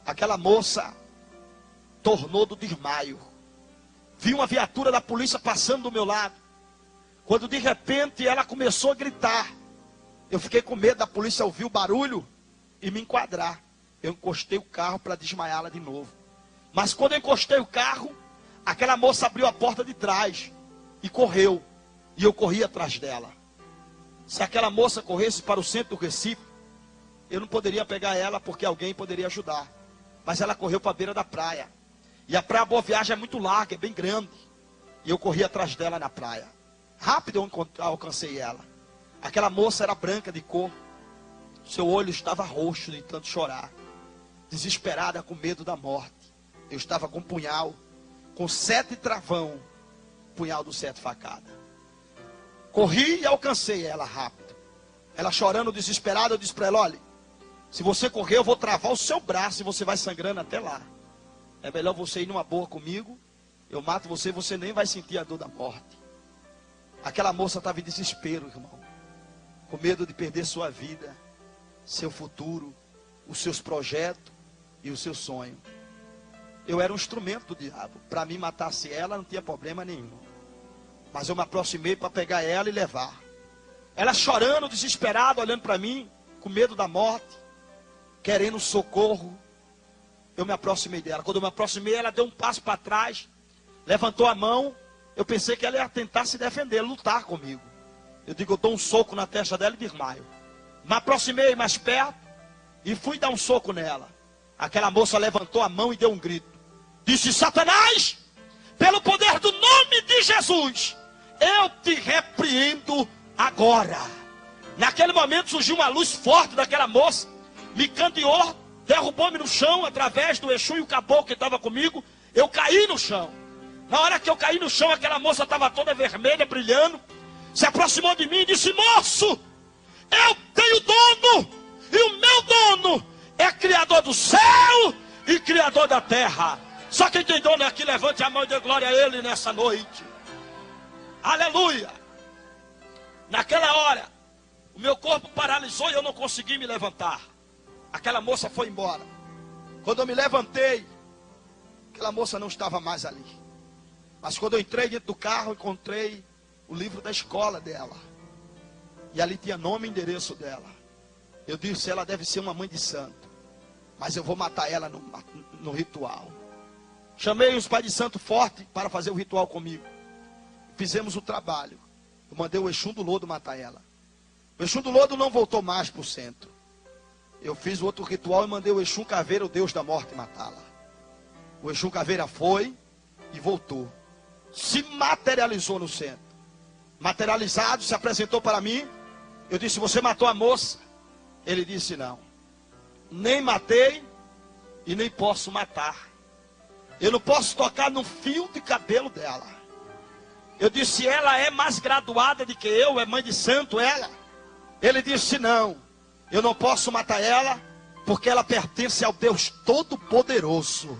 aquela moça tornou do desmaio. Vi uma viatura da polícia passando do meu lado. Quando de repente ela começou a gritar, eu fiquei com medo da polícia ouvir o barulho e me enquadrar. Eu encostei o carro para desmaiá-la de novo. Mas quando eu encostei o carro, aquela moça abriu a porta de trás e correu. E eu corri atrás dela. Se aquela moça corresse para o centro do Recife, eu não poderia pegar ela porque alguém poderia ajudar. Mas ela correu para a beira da praia. E a Praia Boa Viagem é muito larga, é bem grande. E eu corri atrás dela na praia. Rápido eu alcancei ela. Aquela moça era branca de cor. Seu olho estava roxo de tanto chorar. Desesperada, com medo da morte. Eu estava com um punhal, com 7 travão, punhal dos 7 facadas. Corri e alcancei ela rápido. Ela chorando, desesperada, eu disse para ela: olha, se você correr eu vou travar o seu braço e você vai sangrando até lá. É melhor você ir numa boa comigo, eu mato você e você nem vai sentir a dor da morte. Aquela moça estava em desespero, irmão. Com medo de perder sua vida, seu futuro, os seus projetos e o seu sonho. Eu era um instrumento do diabo. Para mim, matasse ela, não tinha problema nenhum. Mas eu me aproximei para pegar ela e levar. Ela chorando, desesperada, olhando para mim, com medo da morte, querendo socorro. Eu me aproximei dela. Quando eu me aproximei, ela deu um passo para trás, levantou a mão. Eu pensei que ela ia tentar se defender, lutar comigo. Eu digo, eu dou um soco na testa dela e desmaio. Me aproximei mais perto e fui dar um soco nela. Aquela moça levantou a mão e deu um grito. Disse: Satanás, pelo poder do nome de Jesus, eu te repreendo agora. Naquele momento surgiu uma luz forte daquela moça, me candeou, derrubou-me no chão, através do Exu e o caboclo que estava comigo. Eu caí no chão. Na hora que eu caí no chão, aquela moça estava toda vermelha, brilhando, se aproximou de mim e disse: moço, eu tenho dono, e o meu dono é criador do céu e criador da terra. Só quem tem dono aqui, levante a mão e dê glória a ele nessa noite. Aleluia. Naquela hora, o meu corpo paralisou e eu não consegui me levantar. Aquela moça foi embora. Quando eu me levantei, aquela moça não estava mais ali. Mas quando eu entrei dentro do carro, encontrei o livro da escola dela. E ali tinha nome e endereço dela. Eu disse, ela deve ser uma mãe de santo. Mas eu vou matar ela no ritual. Chamei os pais de santo forte para fazer o ritual comigo. Fizemos o trabalho. Eu mandei o Exum do Lodo matar ela. O Exum do Lodo não voltou mais para o centro. Eu fiz o outro ritual e mandei o Exum Caveira, o Deus da morte, matá-la. O Exum Caveira foi e voltou. Se materializou no centro. Materializado, se apresentou para mim. Eu disse, você matou a moça? Ele disse, não. Nem matei e nem posso matar. Eu não posso tocar no fio de cabelo dela. Eu disse, ela é mais graduada do que eu, é mãe de santo ela. Ele disse, não, eu não posso matar ela, porque ela pertence ao Deus Todo-Poderoso.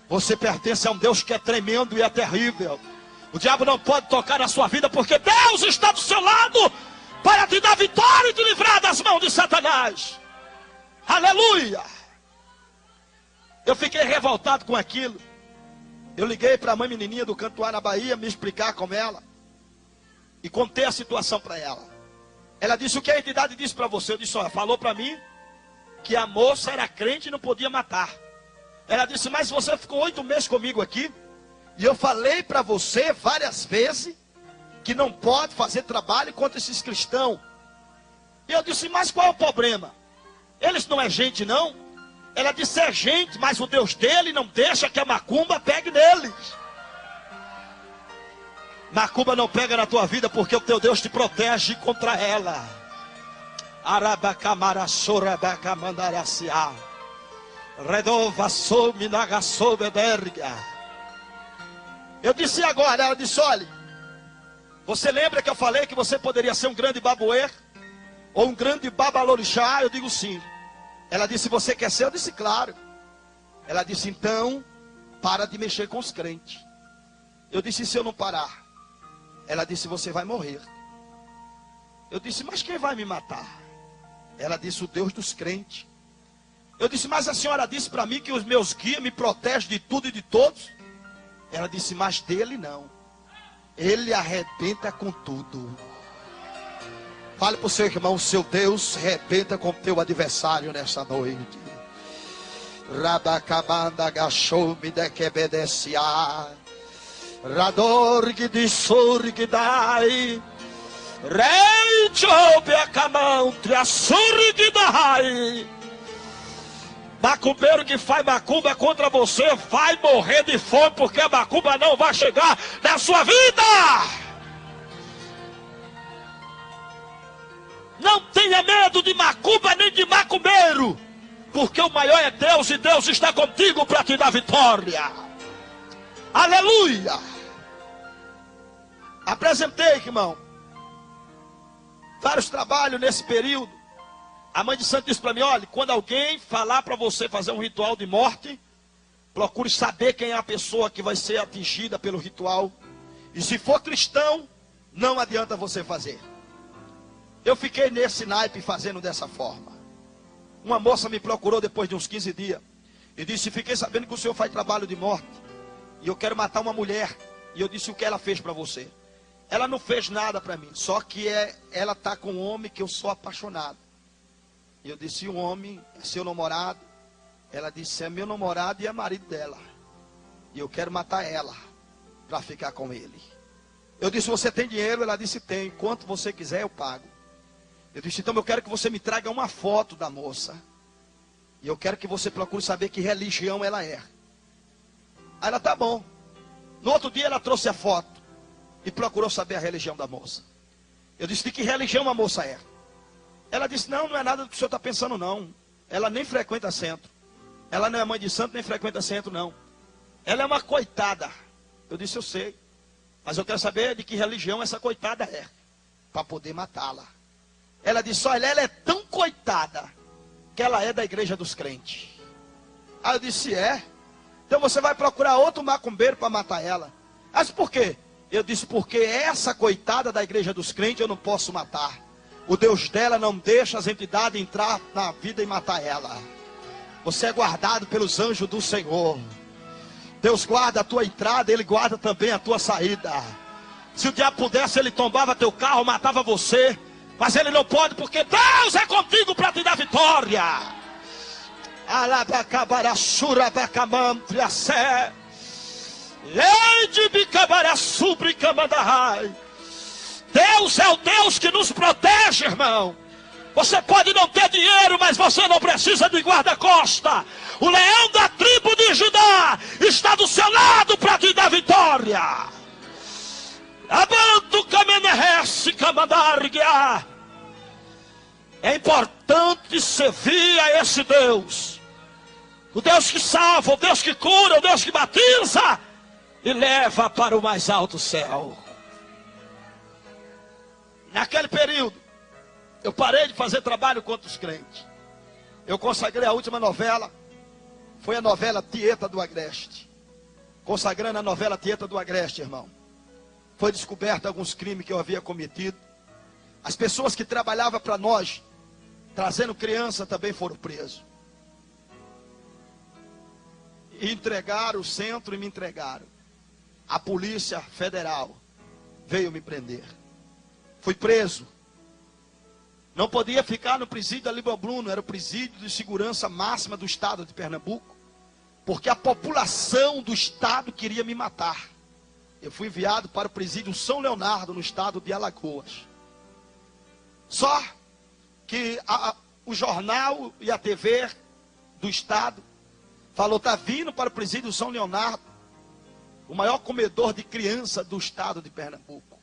Você pertence a um Deus que é tremendo e é terrível. O diabo não pode tocar na sua vida, porque Deus está do seu lado, para te dar vitória e te livrar das mãos de Satanás. Aleluia! Eu fiquei revoltado com aquilo. Eu liguei para a mãe menininha do Cantuá na Bahia, me explicar com ela. E contei a situação para ela. Ela disse, o que a entidade disse para você? Eu disse, olha, falou para mim que a moça era crente e não podia matar. Ela disse, mas você ficou 8 meses comigo aqui. E eu falei para você várias vezes que não pode fazer trabalho contra esses cristãos. E eu disse, mas qual é o problema? Eles não é gente não? Ela disse, é gente, mas o Deus dele não deixa que a macumba pegue neles. Macumba não pega na tua vida porque o teu Deus te protege contra ela. Arabacamara sorabacamandaracia. Redova sominagasobederga. Eu disse agora, ela disse, olha, você lembra que eu falei que você poderia ser um grande babuê? Ou um grande babalorixá? Eu digo sim. Ela disse, você quer ser? Eu disse, claro. Ela disse, então, para de mexer com os crentes. Eu disse, se eu não parar? Ela disse, você vai morrer. Eu disse, mas quem vai me matar? Ela disse, o Deus dos crentes. Eu disse, mas a senhora disse para mim que os meus guias me protegem de tudo e de todos. Ela disse, mas dele não. Ele arrebenta com tudo. Fale para o seu irmão, seu Deus arrebenta com o teu adversário nessa noite. Rabacabanda gachou me dequebedecia. Radorg de surg dai. Rei chope a camante a surg dai. Macumbeiro que faz macumba contra você vai morrer de fome, porque a macumba não vai chegar na sua vida. Não tenha medo de macumba nem de macumbeiro, porque o maior é Deus e Deus está contigo para te dar vitória. Aleluia! Apresentei, irmão, vários trabalhos nesse período. A mãe de santo disse para mim, olha, quando alguém falar para você fazer um ritual de morte, procure saber quem é a pessoa que vai ser atingida pelo ritual. E se for cristão, não adianta você fazer. Eu fiquei nesse naipe fazendo dessa forma. Uma moça me procurou depois de uns 15 dias e disse, fiquei sabendo que o senhor faz trabalho de morte e eu quero matar uma mulher. E eu disse, o que ela fez para você? Ela não fez nada para mim, só que ela está com um homem que eu sou apaixonado. E eu disse, o homem é seu namorado? Ela disse, é meu namorado e é marido dela. E eu quero matar ela para ficar com ele. Eu disse, você tem dinheiro? Ela disse, tem. Quanto você quiser, eu pago. Eu disse, então eu quero que você me traga uma foto da moça. E eu quero que você procure saber que religião ela é. Aí ela, tá bom. No outro dia ela trouxe a foto e procurou saber a religião da moça. Eu disse, de que religião a moça é? Ela disse, não, não é nada do que o senhor está pensando não. Ela nem frequenta centro. Ela não é mãe de santo, nem frequenta centro não. Ela é uma coitada. Eu disse, eu sei. Mas eu quero saber de que religião essa coitada é, para poder matá-la. Ela disse, olha, ela é tão coitada que ela é da igreja dos crentes. Aí eu disse, é? Então você vai procurar outro macumbeiro para matar ela. Mas por quê? Eu disse, porque essa coitada da igreja dos crentes eu não posso matar. O Deus dela não deixa as entidades entrar na vida e matar ela. Você é guardado pelos anjos do Senhor. Deus guarda a tua entrada, Ele guarda também a tua saída. Se o diabo pudesse, ele tombava teu carro, matava você. Mas ele não pode, porque Deus é contigo para te dar vitória. Deus é o Deus que nos protege, irmão. Você pode não ter dinheiro, mas você não precisa de guarda-costa. O leão da tribo de Judá está do seu lado para te dar vitória. É importante servir a esse Deus. O Deus que salva, o Deus que cura, o Deus que batiza e leva para o mais alto céu. Naquele período, eu parei de fazer trabalho contra os crentes. Eu consagrei a última novela. Foi a novela Tieta do Agreste. Consagrando a novela Tieta do Agreste, irmão. Foi descoberto alguns crimes que eu havia cometido. As pessoas que trabalhavam para nós, trazendo criança, também foram presos. E entregaram o centro e me entregaram. A Polícia Federal veio me prender. Fui preso. Não podia ficar no presídio da Líbano Bruno, era o presídio de segurança máxima do estado de Pernambuco, porque a população do estado queria me matar. Eu fui enviado para o presídio São Leonardo, no estado de Alagoas. Só que o jornal e a TV do estado falou, está vindo para o presídio São Leonardo o maior comedor de criança do estado de Pernambuco,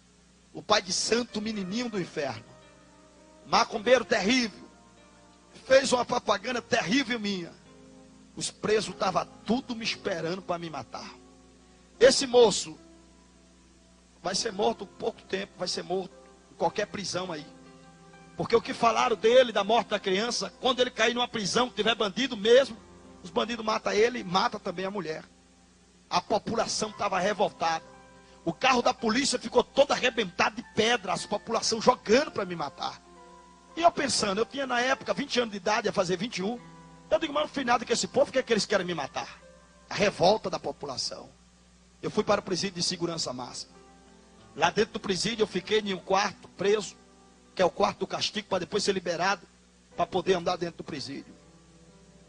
o pai de santo menininho do inferno, macumbeiro terrível, fez uma propaganda terrível minha. Os presos estavam tudo me esperando para me matar. Esse moço vai ser morto pouco tempo, vai ser morto em qualquer prisão aí. Porque o que falaram dele, da morte da criança, quando ele cair numa prisão, que tiver bandido mesmo, os bandidos matam ele e matam também a mulher. A população estava revoltada. O carro da polícia ficou todo arrebentado de pedra, a população jogando para me matar. E eu pensando, eu tinha na época 20 anos de idade, ia fazer 21. Eu digo, mas no final de que esse povo, o que é que eles querem me matar? A revolta da população. Eu fui para o presídio de segurança máxima. Lá dentro do presídio eu fiquei em um quarto preso, que é o quarto do castigo, para depois ser liberado, para poder andar dentro do presídio.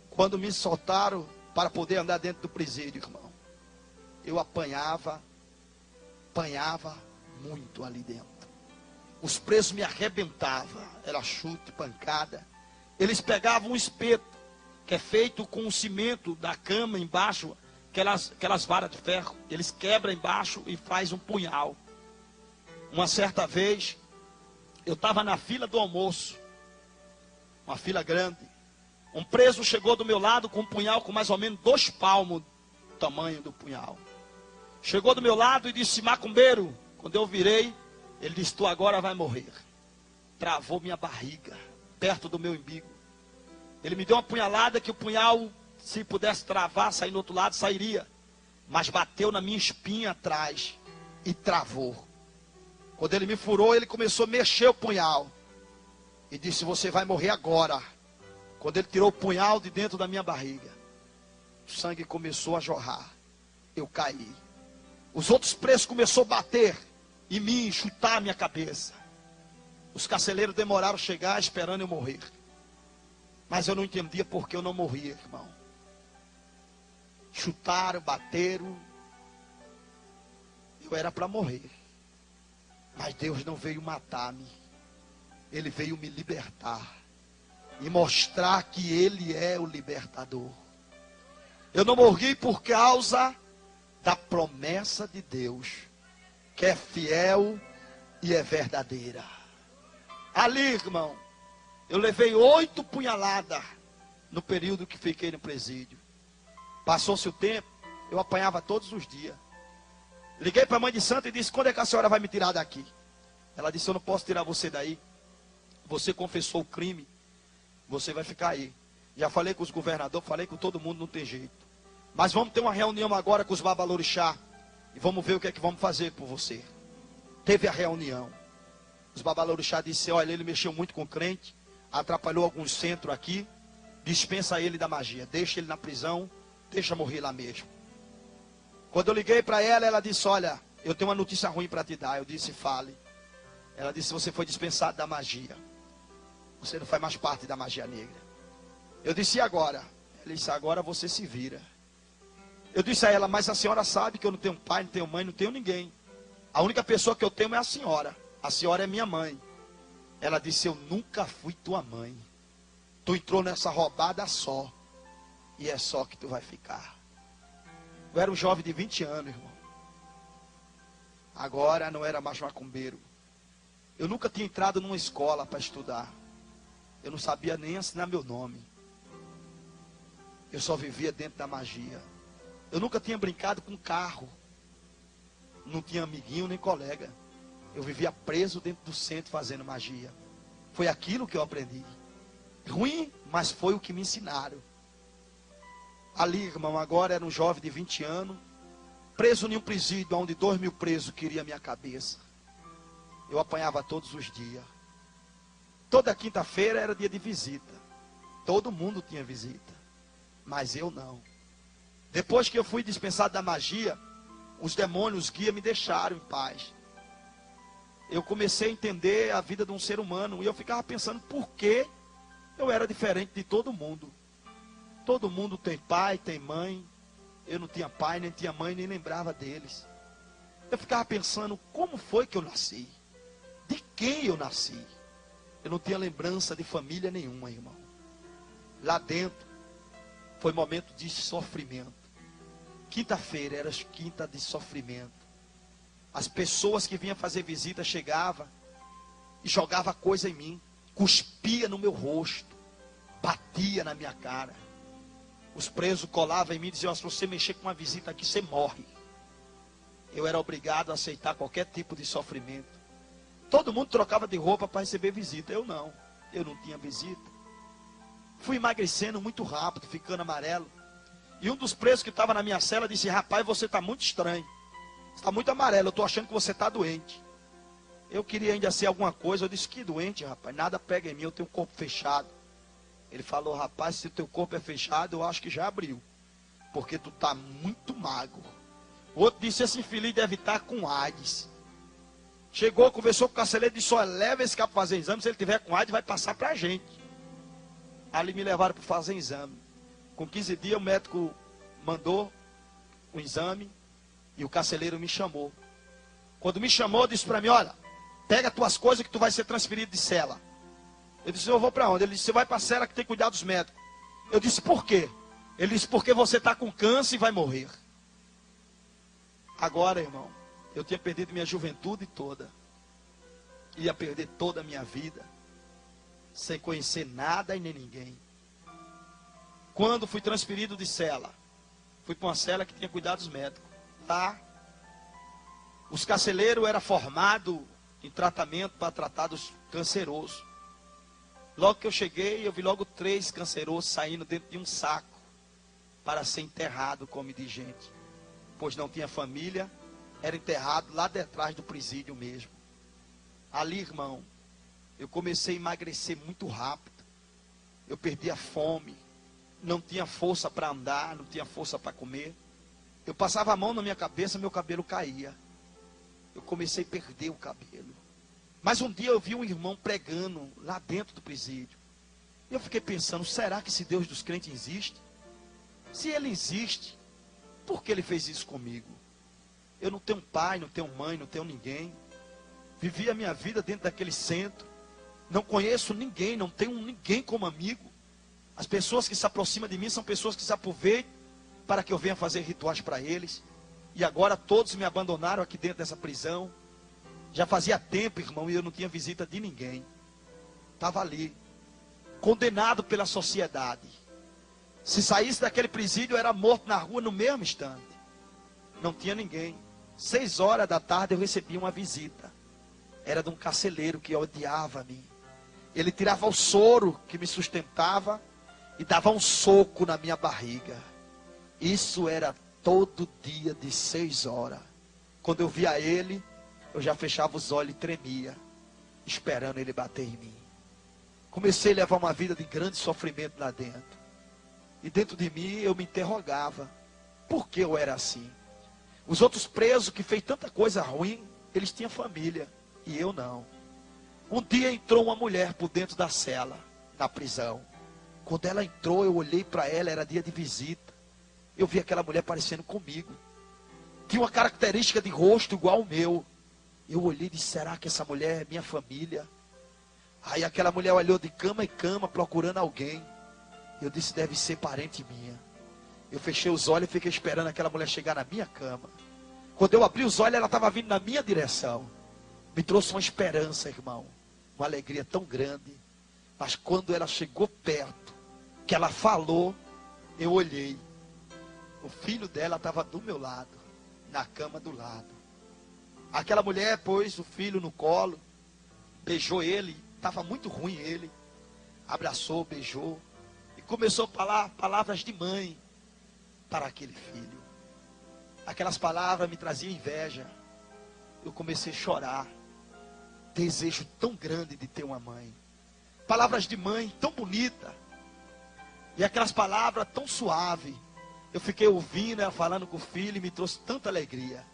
Quando me soltaram para poder andar dentro do presídio, irmão, eu apanhava muito ali dentro. Os presos me arrebentavam, era chute, pancada. Eles pegavam um espeto, que é feito com o cimento da cama embaixo, aquelas varas de ferro, eles quebram embaixo e faz um punhal. Uma certa vez, eu estava na fila do almoço, uma fila grande. Um preso chegou do meu lado com um punhal com mais ou menos 2 palmos do tamanho do punhal. Chegou do meu lado e disse, macumbeiro. Quando eu virei, ele disse, tu agora vai morrer. Travou minha barriga, perto do meu umbigo. Ele me deu uma punhalada que o punhal, se pudesse travar, sair no outro lado, sairia. Mas bateu na minha espinha atrás e travou. Quando ele me furou, ele começou a mexer o punhal. E disse, você vai morrer agora. Quando ele tirou o punhal de dentro da minha barriga, o sangue começou a jorrar. Eu caí. Os outros presos começaram a bater em mim, chutar a minha cabeça. Os carcereiros demoraram a chegar esperando eu morrer. Mas eu não entendia porque eu não morria, irmão. Chutaram, bateram. Eu era para morrer. Mas Deus não veio matar-me. Ele veio me libertar. E mostrar que Ele é o libertador. Eu não morri por causa da promessa de Deus, que é fiel e é verdadeira. Ali, irmão, eu levei 8 punhaladas no período que fiquei no presídio. Passou-se o tempo, eu apanhava todos os dias. Liguei para a mãe de santo e disse, quando é que a senhora vai me tirar daqui? Ela disse, eu não posso tirar você daí. Você confessou o crime, você vai ficar aí. Já falei com os governadores, falei com todo mundo, não tem jeito. Mas vamos ter uma reunião agora com os babalorixá. E vamos ver o que é que vamos fazer por você. Teve a reunião. Os babalorixá disseram, olha, ele mexeu muito com o crente. Atrapalhou alguns centros aqui. Dispensa ele da magia. Deixa ele na prisão. Deixa morrer lá mesmo. Quando eu liguei para ela, ela disse, olha, eu tenho uma notícia ruim para te dar. Eu disse, fale. Ela disse, você foi dispensado da magia. Você não faz mais parte da magia negra. Eu disse, e agora? Ela disse, agora você se vira. Eu disse a ela, mas a senhora sabe que eu não tenho pai, não tenho mãe, não tenho ninguém. A única pessoa que eu tenho é a senhora. A senhora é minha mãe. Ela disse, eu nunca fui tua mãe. Tu entrou nessa roubada só. E é só que tu vai ficar. Eu era um jovem de 20 anos, irmão. Agora não era mais macumbeiro. Eu nunca tinha entrado numa escola para estudar. Eu não sabia nem assinar meu nome. Eu só vivia dentro da magia. Eu nunca tinha brincado com carro. Não tinha amiguinho nem colega. Eu vivia preso dentro do centro fazendo magia. Foi aquilo que eu aprendi. Ruim, mas foi o que me ensinaram. Ali, irmão, agora era um jovem de 20 anos. Preso em um presídio onde 2.000 presos queriam a minha cabeça. Eu apanhava todos os dias. Toda quinta-feira era dia de visita. Todo mundo tinha visita. Mas eu não. Depois que eu fui dispensado da magia, os demônios, os guias me deixaram em paz. Eu comecei a entender a vida de um ser humano. E eu ficava pensando por que eu era diferente de todo mundo. Todo mundo tem pai, tem mãe. Eu não tinha pai, nem tinha mãe, nem lembrava deles. Eu ficava pensando, como foi que eu nasci? De quem eu nasci? Eu não tinha lembrança de família nenhuma, irmão. Lá dentro, foi momento de sofrimento. Quinta-feira era quinta de sofrimento. As pessoas que vinham fazer visita chegavam e jogavam coisa em mim. Cuspia no meu rosto. Batia na minha cara. Os presos colavam em mim e diziam, se você mexer com uma visita aqui, você morre. Eu era obrigado a aceitar qualquer tipo de sofrimento. Todo mundo trocava de roupa para receber visita. Eu não. Eu não tinha visita. Fui emagrecendo muito rápido, ficando amarelo. E um dos presos que estava na minha cela disse, rapaz, você está muito estranho. Você está muito amarelo, eu estou achando que você está doente. Eu queria ainda ser alguma coisa. Eu disse, que doente, rapaz, nada pega em mim, eu tenho o corpo fechado. Ele falou, rapaz, se o teu corpo é fechado, eu acho que já abriu. Porque tu está muito magro. O outro disse, esse infeliz deve estar com AIDS. Chegou, conversou com o carcereiro e disse, olha, leva esse cara para fazer exame, se ele tiver com AIDS, vai passar para a gente. Ali me levaram para fazer exame. Com 15 dias o médico mandou o exame e o carcereiro me chamou. Quando me chamou, disse para mim, olha, pega as tuas coisas que tu vai ser transferido de cela. Eu disse, eu vou para onde? Ele disse, você vai para a cela que tem que cuidar dos médicos. Eu disse, por quê? Ele disse, porque você está com câncer e vai morrer. Agora, irmão, eu tinha perdido minha juventude toda. Ia perder toda a minha vida. Sem conhecer nada e nem ninguém. Quando fui transferido de cela, fui para uma cela que tinha cuidados médicos. Lá, os carcereiros eram formados em tratamento para tratar dos cancerosos. Logo que eu cheguei, eu vi logo 3 cancerosos saindo dentro de um saco para ser enterrado como de gente. Pois não tinha família, era enterrado lá detrás do presídio mesmo. Ali, irmão, eu comecei a emagrecer muito rápido. Eu perdi a fome. Não tinha força para andar, não tinha força para comer. Eu passava a mão na minha cabeça, meu cabelo caía. Eu comecei a perder o cabelo. Mas um dia eu vi um irmão pregando lá dentro do presídio. E eu fiquei pensando, será que esse Deus dos crentes existe? Se ele existe, por que ele fez isso comigo? Eu não tenho pai, não tenho mãe, não tenho ninguém. Vivi a minha vida dentro daquele centro. Não conheço ninguém, não tenho ninguém como amigo. As pessoas que se aproximam de mim são pessoas que se aproveitam para que eu venha fazer rituais para eles. E agora todos me abandonaram aqui dentro dessa prisão. Já fazia tempo, irmão, e eu não tinha visita de ninguém. Estava ali, condenado pela sociedade. Se saísse daquele presídio, eu era morto na rua no mesmo instante. Não tinha ninguém. 6 horas da tarde eu recebi uma visita. Era de um carcereiro que odiava a mim. Ele tirava o soro que me sustentava e dava um soco na minha barriga. Isso era todo dia de 6 horas. Quando eu via ele, eu já fechava os olhos e tremia, esperando ele bater em mim. Comecei a levar uma vida de grande sofrimento lá dentro. E dentro de mim eu me interrogava, por que eu era assim? Os outros presos que fez tanta coisa ruim, eles tinham família, e eu não. Um dia entrou uma mulher por dentro da cela, na prisão. Quando ela entrou, eu olhei para ela, era dia de visita. Eu vi aquela mulher parecendo comigo. Tinha uma característica de rosto igual ao meu. Eu olhei e disse, será que essa mulher é minha família? Aí aquela mulher olhou de cama em cama, procurando alguém. Eu disse, deve ser parente minha. Eu fechei os olhos e fiquei esperando aquela mulher chegar na minha cama. Quando eu abri os olhos, ela estava vindo na minha direção. Me trouxe uma esperança, irmão. Uma alegria tão grande. Mas quando ela chegou perto, que ela falou, eu olhei. O filho dela estava do meu lado, na cama do lado. Aquela mulher pôs o filho no colo, beijou ele, estava muito ruim ele. Abraçou, beijou e começou a falar palavras de mãe para aquele filho. Aquelas palavras me traziam inveja. Eu comecei a chorar. Desejo tão grande de ter uma mãe. Palavras de mãe tão bonita. E aquelas palavras tão suaves. Eu fiquei ouvindo ela falando com o filho e me trouxe tanta alegria.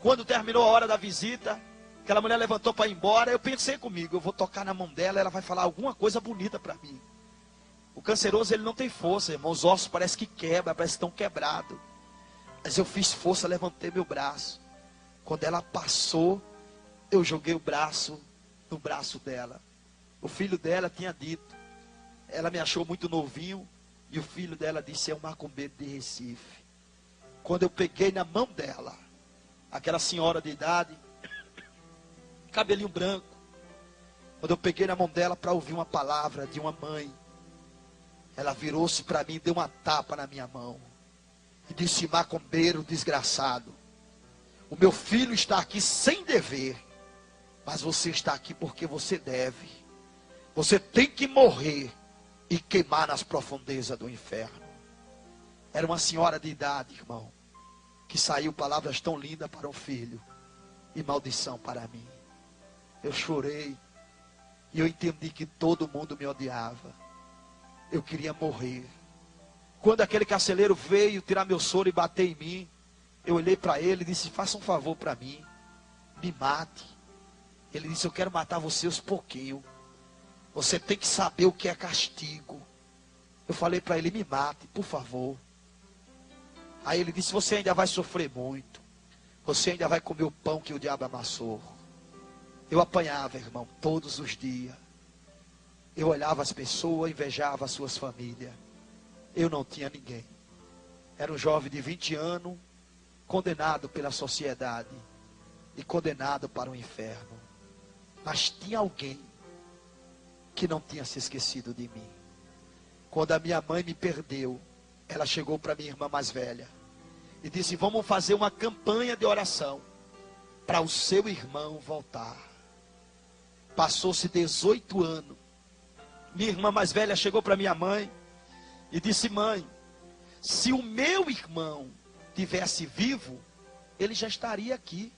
Quando terminou a hora da visita, aquela mulher levantou para ir embora, eu pensei comigo, eu vou tocar na mão dela, ela vai falar alguma coisa bonita para mim. O canceroso, ele não tem força, irmão. Os ossos parecem que quebram, parece que estão quebrados. Mas eu fiz força, levantei meu braço. Quando ela passou, eu joguei o braço no braço dela. O filho dela tinha dito, ela me achou muito novinho, e o filho dela disse, é um macumbeiro de Recife. Quando eu peguei na mão dela, aquela senhora de idade, cabelinho branco, quando eu peguei na mão dela para ouvir uma palavra de uma mãe, ela virou-se para mim e deu uma tapa na minha mão. E disse, macumbeiro desgraçado, o meu filho está aqui sem dever, mas você está aqui porque você deve. Você tem que morrer e queimar nas profundezas do inferno. Era uma senhora de idade, irmão, que saiu palavras tão lindas para um filho e maldição para mim. Eu chorei e eu entendi que todo mundo me odiava. Eu queria morrer. Quando aquele carcereiro veio tirar meu soro e bater em mim, eu olhei para ele e disse, faça um favor para mim, me mate. Ele disse, eu quero matar você aos pouquinhos. Você tem que saber o que é castigo. Eu falei para ele, me mate, por favor. Aí ele disse, você ainda vai sofrer muito. Você ainda vai comer o pão que o diabo amassou. Eu apanhava, irmão, todos os dias. Eu olhava as pessoas, invejava as suas famílias. Eu não tinha ninguém. Era um jovem de 20 anos, condenado pela sociedade e condenado para o inferno. Mas tinha alguém que não tinha se esquecido de mim. Quando a minha mãe me perdeu, ela chegou para minha irmã mais velha e disse, vamos fazer uma campanha de oração para o seu irmão voltar. Passou-se 18 anos. Minha irmã mais velha chegou para minha mãe e disse, mãe, se o meu irmão tivesse vivo, ele já estaria aqui.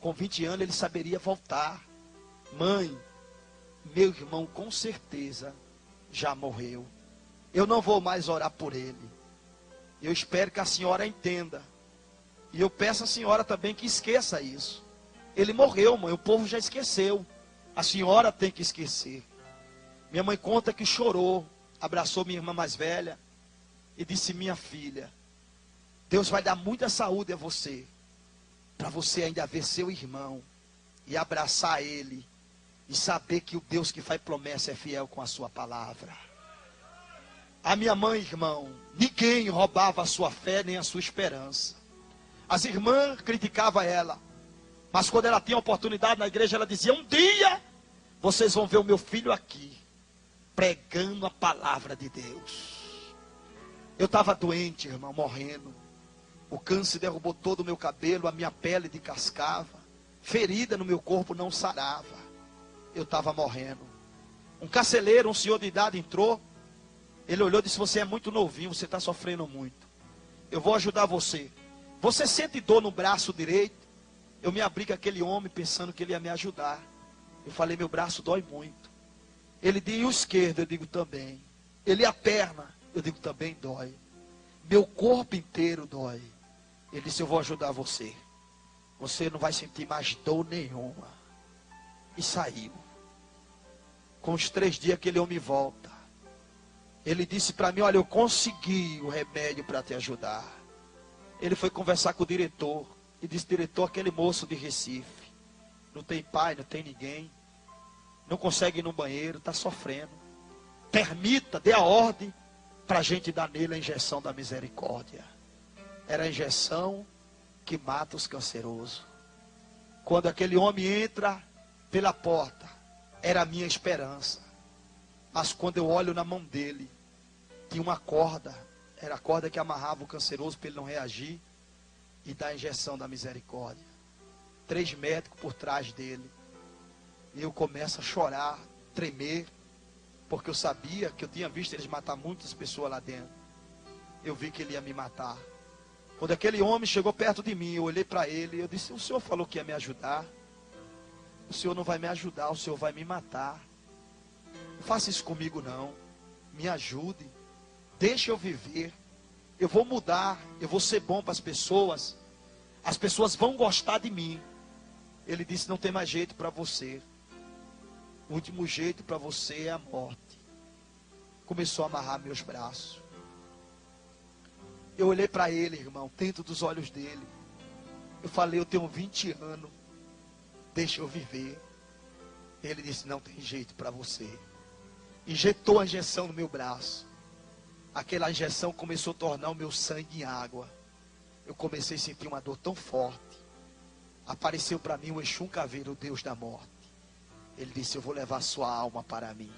Com 20 anos ele saberia voltar. Mãe, meu irmão com certeza já morreu. Eu não vou mais orar por ele. Eu espero que a senhora entenda. E eu peço à senhora também que esqueça isso. Ele morreu, mãe, o povo já esqueceu. A senhora tem que esquecer. Minha mãe conta que chorou, abraçou minha irmã mais velha e disse, minha filha, Deus vai dar muita saúde a você, para você ainda ver seu irmão e abraçar ele e saber que o Deus que faz promessa é fiel com a sua palavra. A minha mãe, irmão, ninguém roubava a sua fé nem a sua esperança. As irmãs criticavam ela, mas quando ela tinha oportunidade na igreja, ela dizia, um dia vocês vão ver o meu filho aqui, pregando a palavra de Deus. Eu estava doente, irmão, morrendo. O câncer derrubou todo o meu cabelo, a minha pele descascava, ferida no meu corpo não sarava. Eu estava morrendo. Um carcereiro, um senhor de idade entrou. Ele olhou e disse, você é muito novinho, você está sofrendo muito. eu vou ajudar você. Você sente dor no braço direito? Eu me abri com aquele homem pensando que ele ia me ajudar. Eu falei, meu braço dói muito. Ele disse, e o esquerdo? Eu digo, também. Ele, a perna? Eu digo, também dói. Meu corpo inteiro dói. Ele disse, eu vou ajudar você. Você não vai sentir mais dor nenhuma. E saiu. Com os 3 dias aquele homem volta. Ele disse para mim, olha, eu consegui o remédio para te ajudar. Ele foi conversar com o diretor. E disse, diretor, aquele moço de Recife. Não tem pai, não tem ninguém. Não consegue ir no banheiro, está sofrendo. Permita, dê a ordem para a gente dar nele a injeção da misericórdia. Era a injeção que mata os cancerosos. Quando aquele homem entra pela porta, era a minha esperança. Mas quando eu olho na mão dele, tinha uma corda. Era a corda que amarrava o canceroso para ele não reagir e dar a injeção da misericórdia. 3 médicos por trás dele. E eu começo a chorar, tremer, porque eu sabia que eu tinha visto eles matar muitas pessoas lá dentro. Eu vi que ele ia me matar. Quando aquele homem chegou perto de mim, eu olhei para ele e eu disse, o senhor falou que ia me ajudar. O senhor não vai me ajudar, o senhor vai me matar. Não faça isso comigo não. Me ajude. Deixe eu viver. Eu vou mudar, eu vou ser bom para as pessoas. As pessoas vão gostar de mim. Ele disse, não tem mais jeito para você. O último jeito para você é a morte. Começou a amarrar meus braços. Eu olhei para ele, irmão, dentro dos olhos dele. Eu falei, eu tenho 20 anos. Deixa eu viver. Ele disse, não tem jeito para você. Injetou a injeção no meu braço. Aquela injeção começou a tornar o meu sangue em água. Eu comecei a sentir uma dor tão forte. Apareceu para mim o Exum Caveiro, o Deus da morte. Ele disse, eu vou levar sua alma para mim.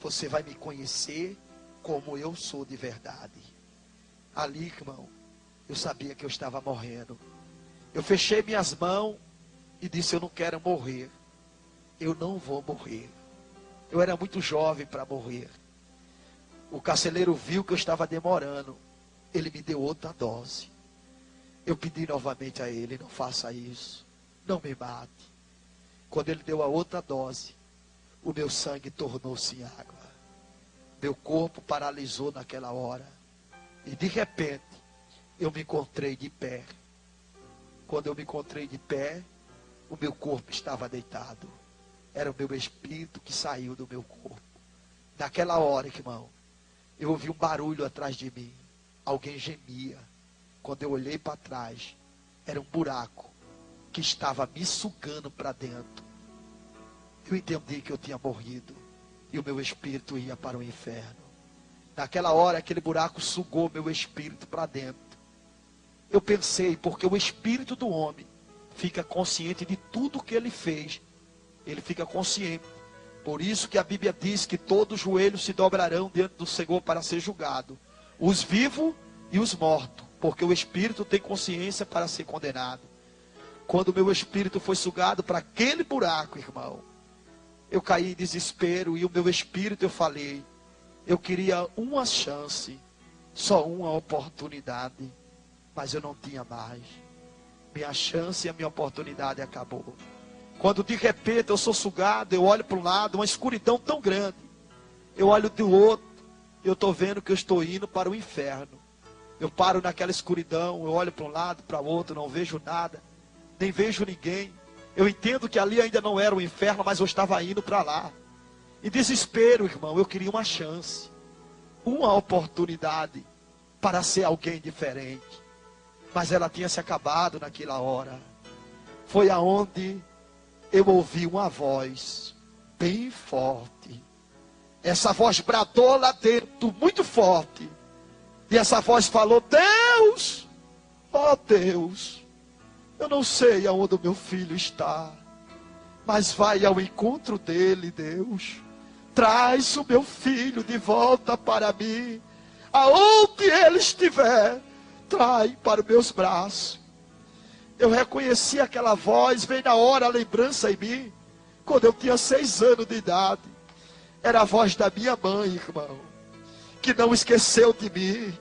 Você vai me conhecer como eu sou de verdade. Ali, irmão, eu sabia que eu estava morrendo. Eu fechei minhas mãos e disse, eu não quero morrer. Eu não vou morrer. Eu era muito jovem para morrer. O carcereiro viu que eu estava demorando. Ele me deu outra dose. Eu pedi novamente a ele, não faça isso. Não me mate. Quando ele deu a outra dose, o meu sangue tornou-se em água. Meu corpo paralisou naquela hora. E de repente, eu me encontrei de pé. Quando eu me encontrei de pé, o meu corpo estava deitado. Era o meu espírito que saiu do meu corpo. Naquela hora, irmão, eu ouvi um barulho atrás de mim. Alguém gemia. Quando eu olhei para trás, era um buraco que estava me sugando para dentro. Eu entendi que eu tinha morrido e o meu espírito ia para o inferno. Naquela hora, aquele buraco sugou meu espírito para dentro. Eu pensei, porque o espírito do homem fica consciente de tudo que ele fez. Ele fica consciente. Por isso que a Bíblia diz que todos os joelhos se dobrarão diante do Senhor para ser julgado. Os vivos e os mortos. Porque o espírito tem consciência para ser condenado. Quando o meu espírito foi sugado para aquele buraco, irmão, eu caí em desespero e o meu espírito, eu falei, eu queria uma chance, só uma oportunidade, mas eu não tinha mais. Minha chance e a minha oportunidade acabou. Quando de repente eu sou sugado, eu olho para um lado, uma escuridão tão grande. Eu olho do outro, eu estou vendo que eu estou indo para o inferno. Eu paro naquela escuridão, eu olho para um lado, para o outro, não vejo nada, nem vejo ninguém. Eu entendo que ali ainda não era o inferno, mas eu estava indo para lá. Em desespero, irmão, eu queria uma chance, uma oportunidade para ser alguém diferente. Mas ela tinha se acabado naquela hora. Foi aonde eu ouvi uma voz bem forte. Essa voz bradou lá dentro, muito forte. E essa voz falou, Deus, ó Deus, eu não sei aonde o meu filho está, mas vai ao encontro dele, Deus. Traz o meu filho de volta para mim. Aonde ele estiver, trai para os meus braços. Eu reconheci aquela voz, veio na hora a lembrança em mim, quando eu tinha 6 anos de idade. Era a voz da minha mãe, irmão, que não esqueceu de mim.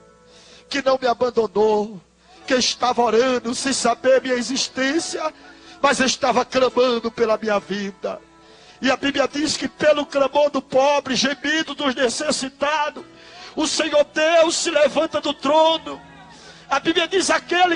que não me abandonou, que estava orando sem saber minha existência, mas estava clamando pela minha vida. E a Bíblia diz que pelo clamor do pobre, gemido dos necessitados, o Senhor Deus se levanta do trono. A Bíblia diz: aquele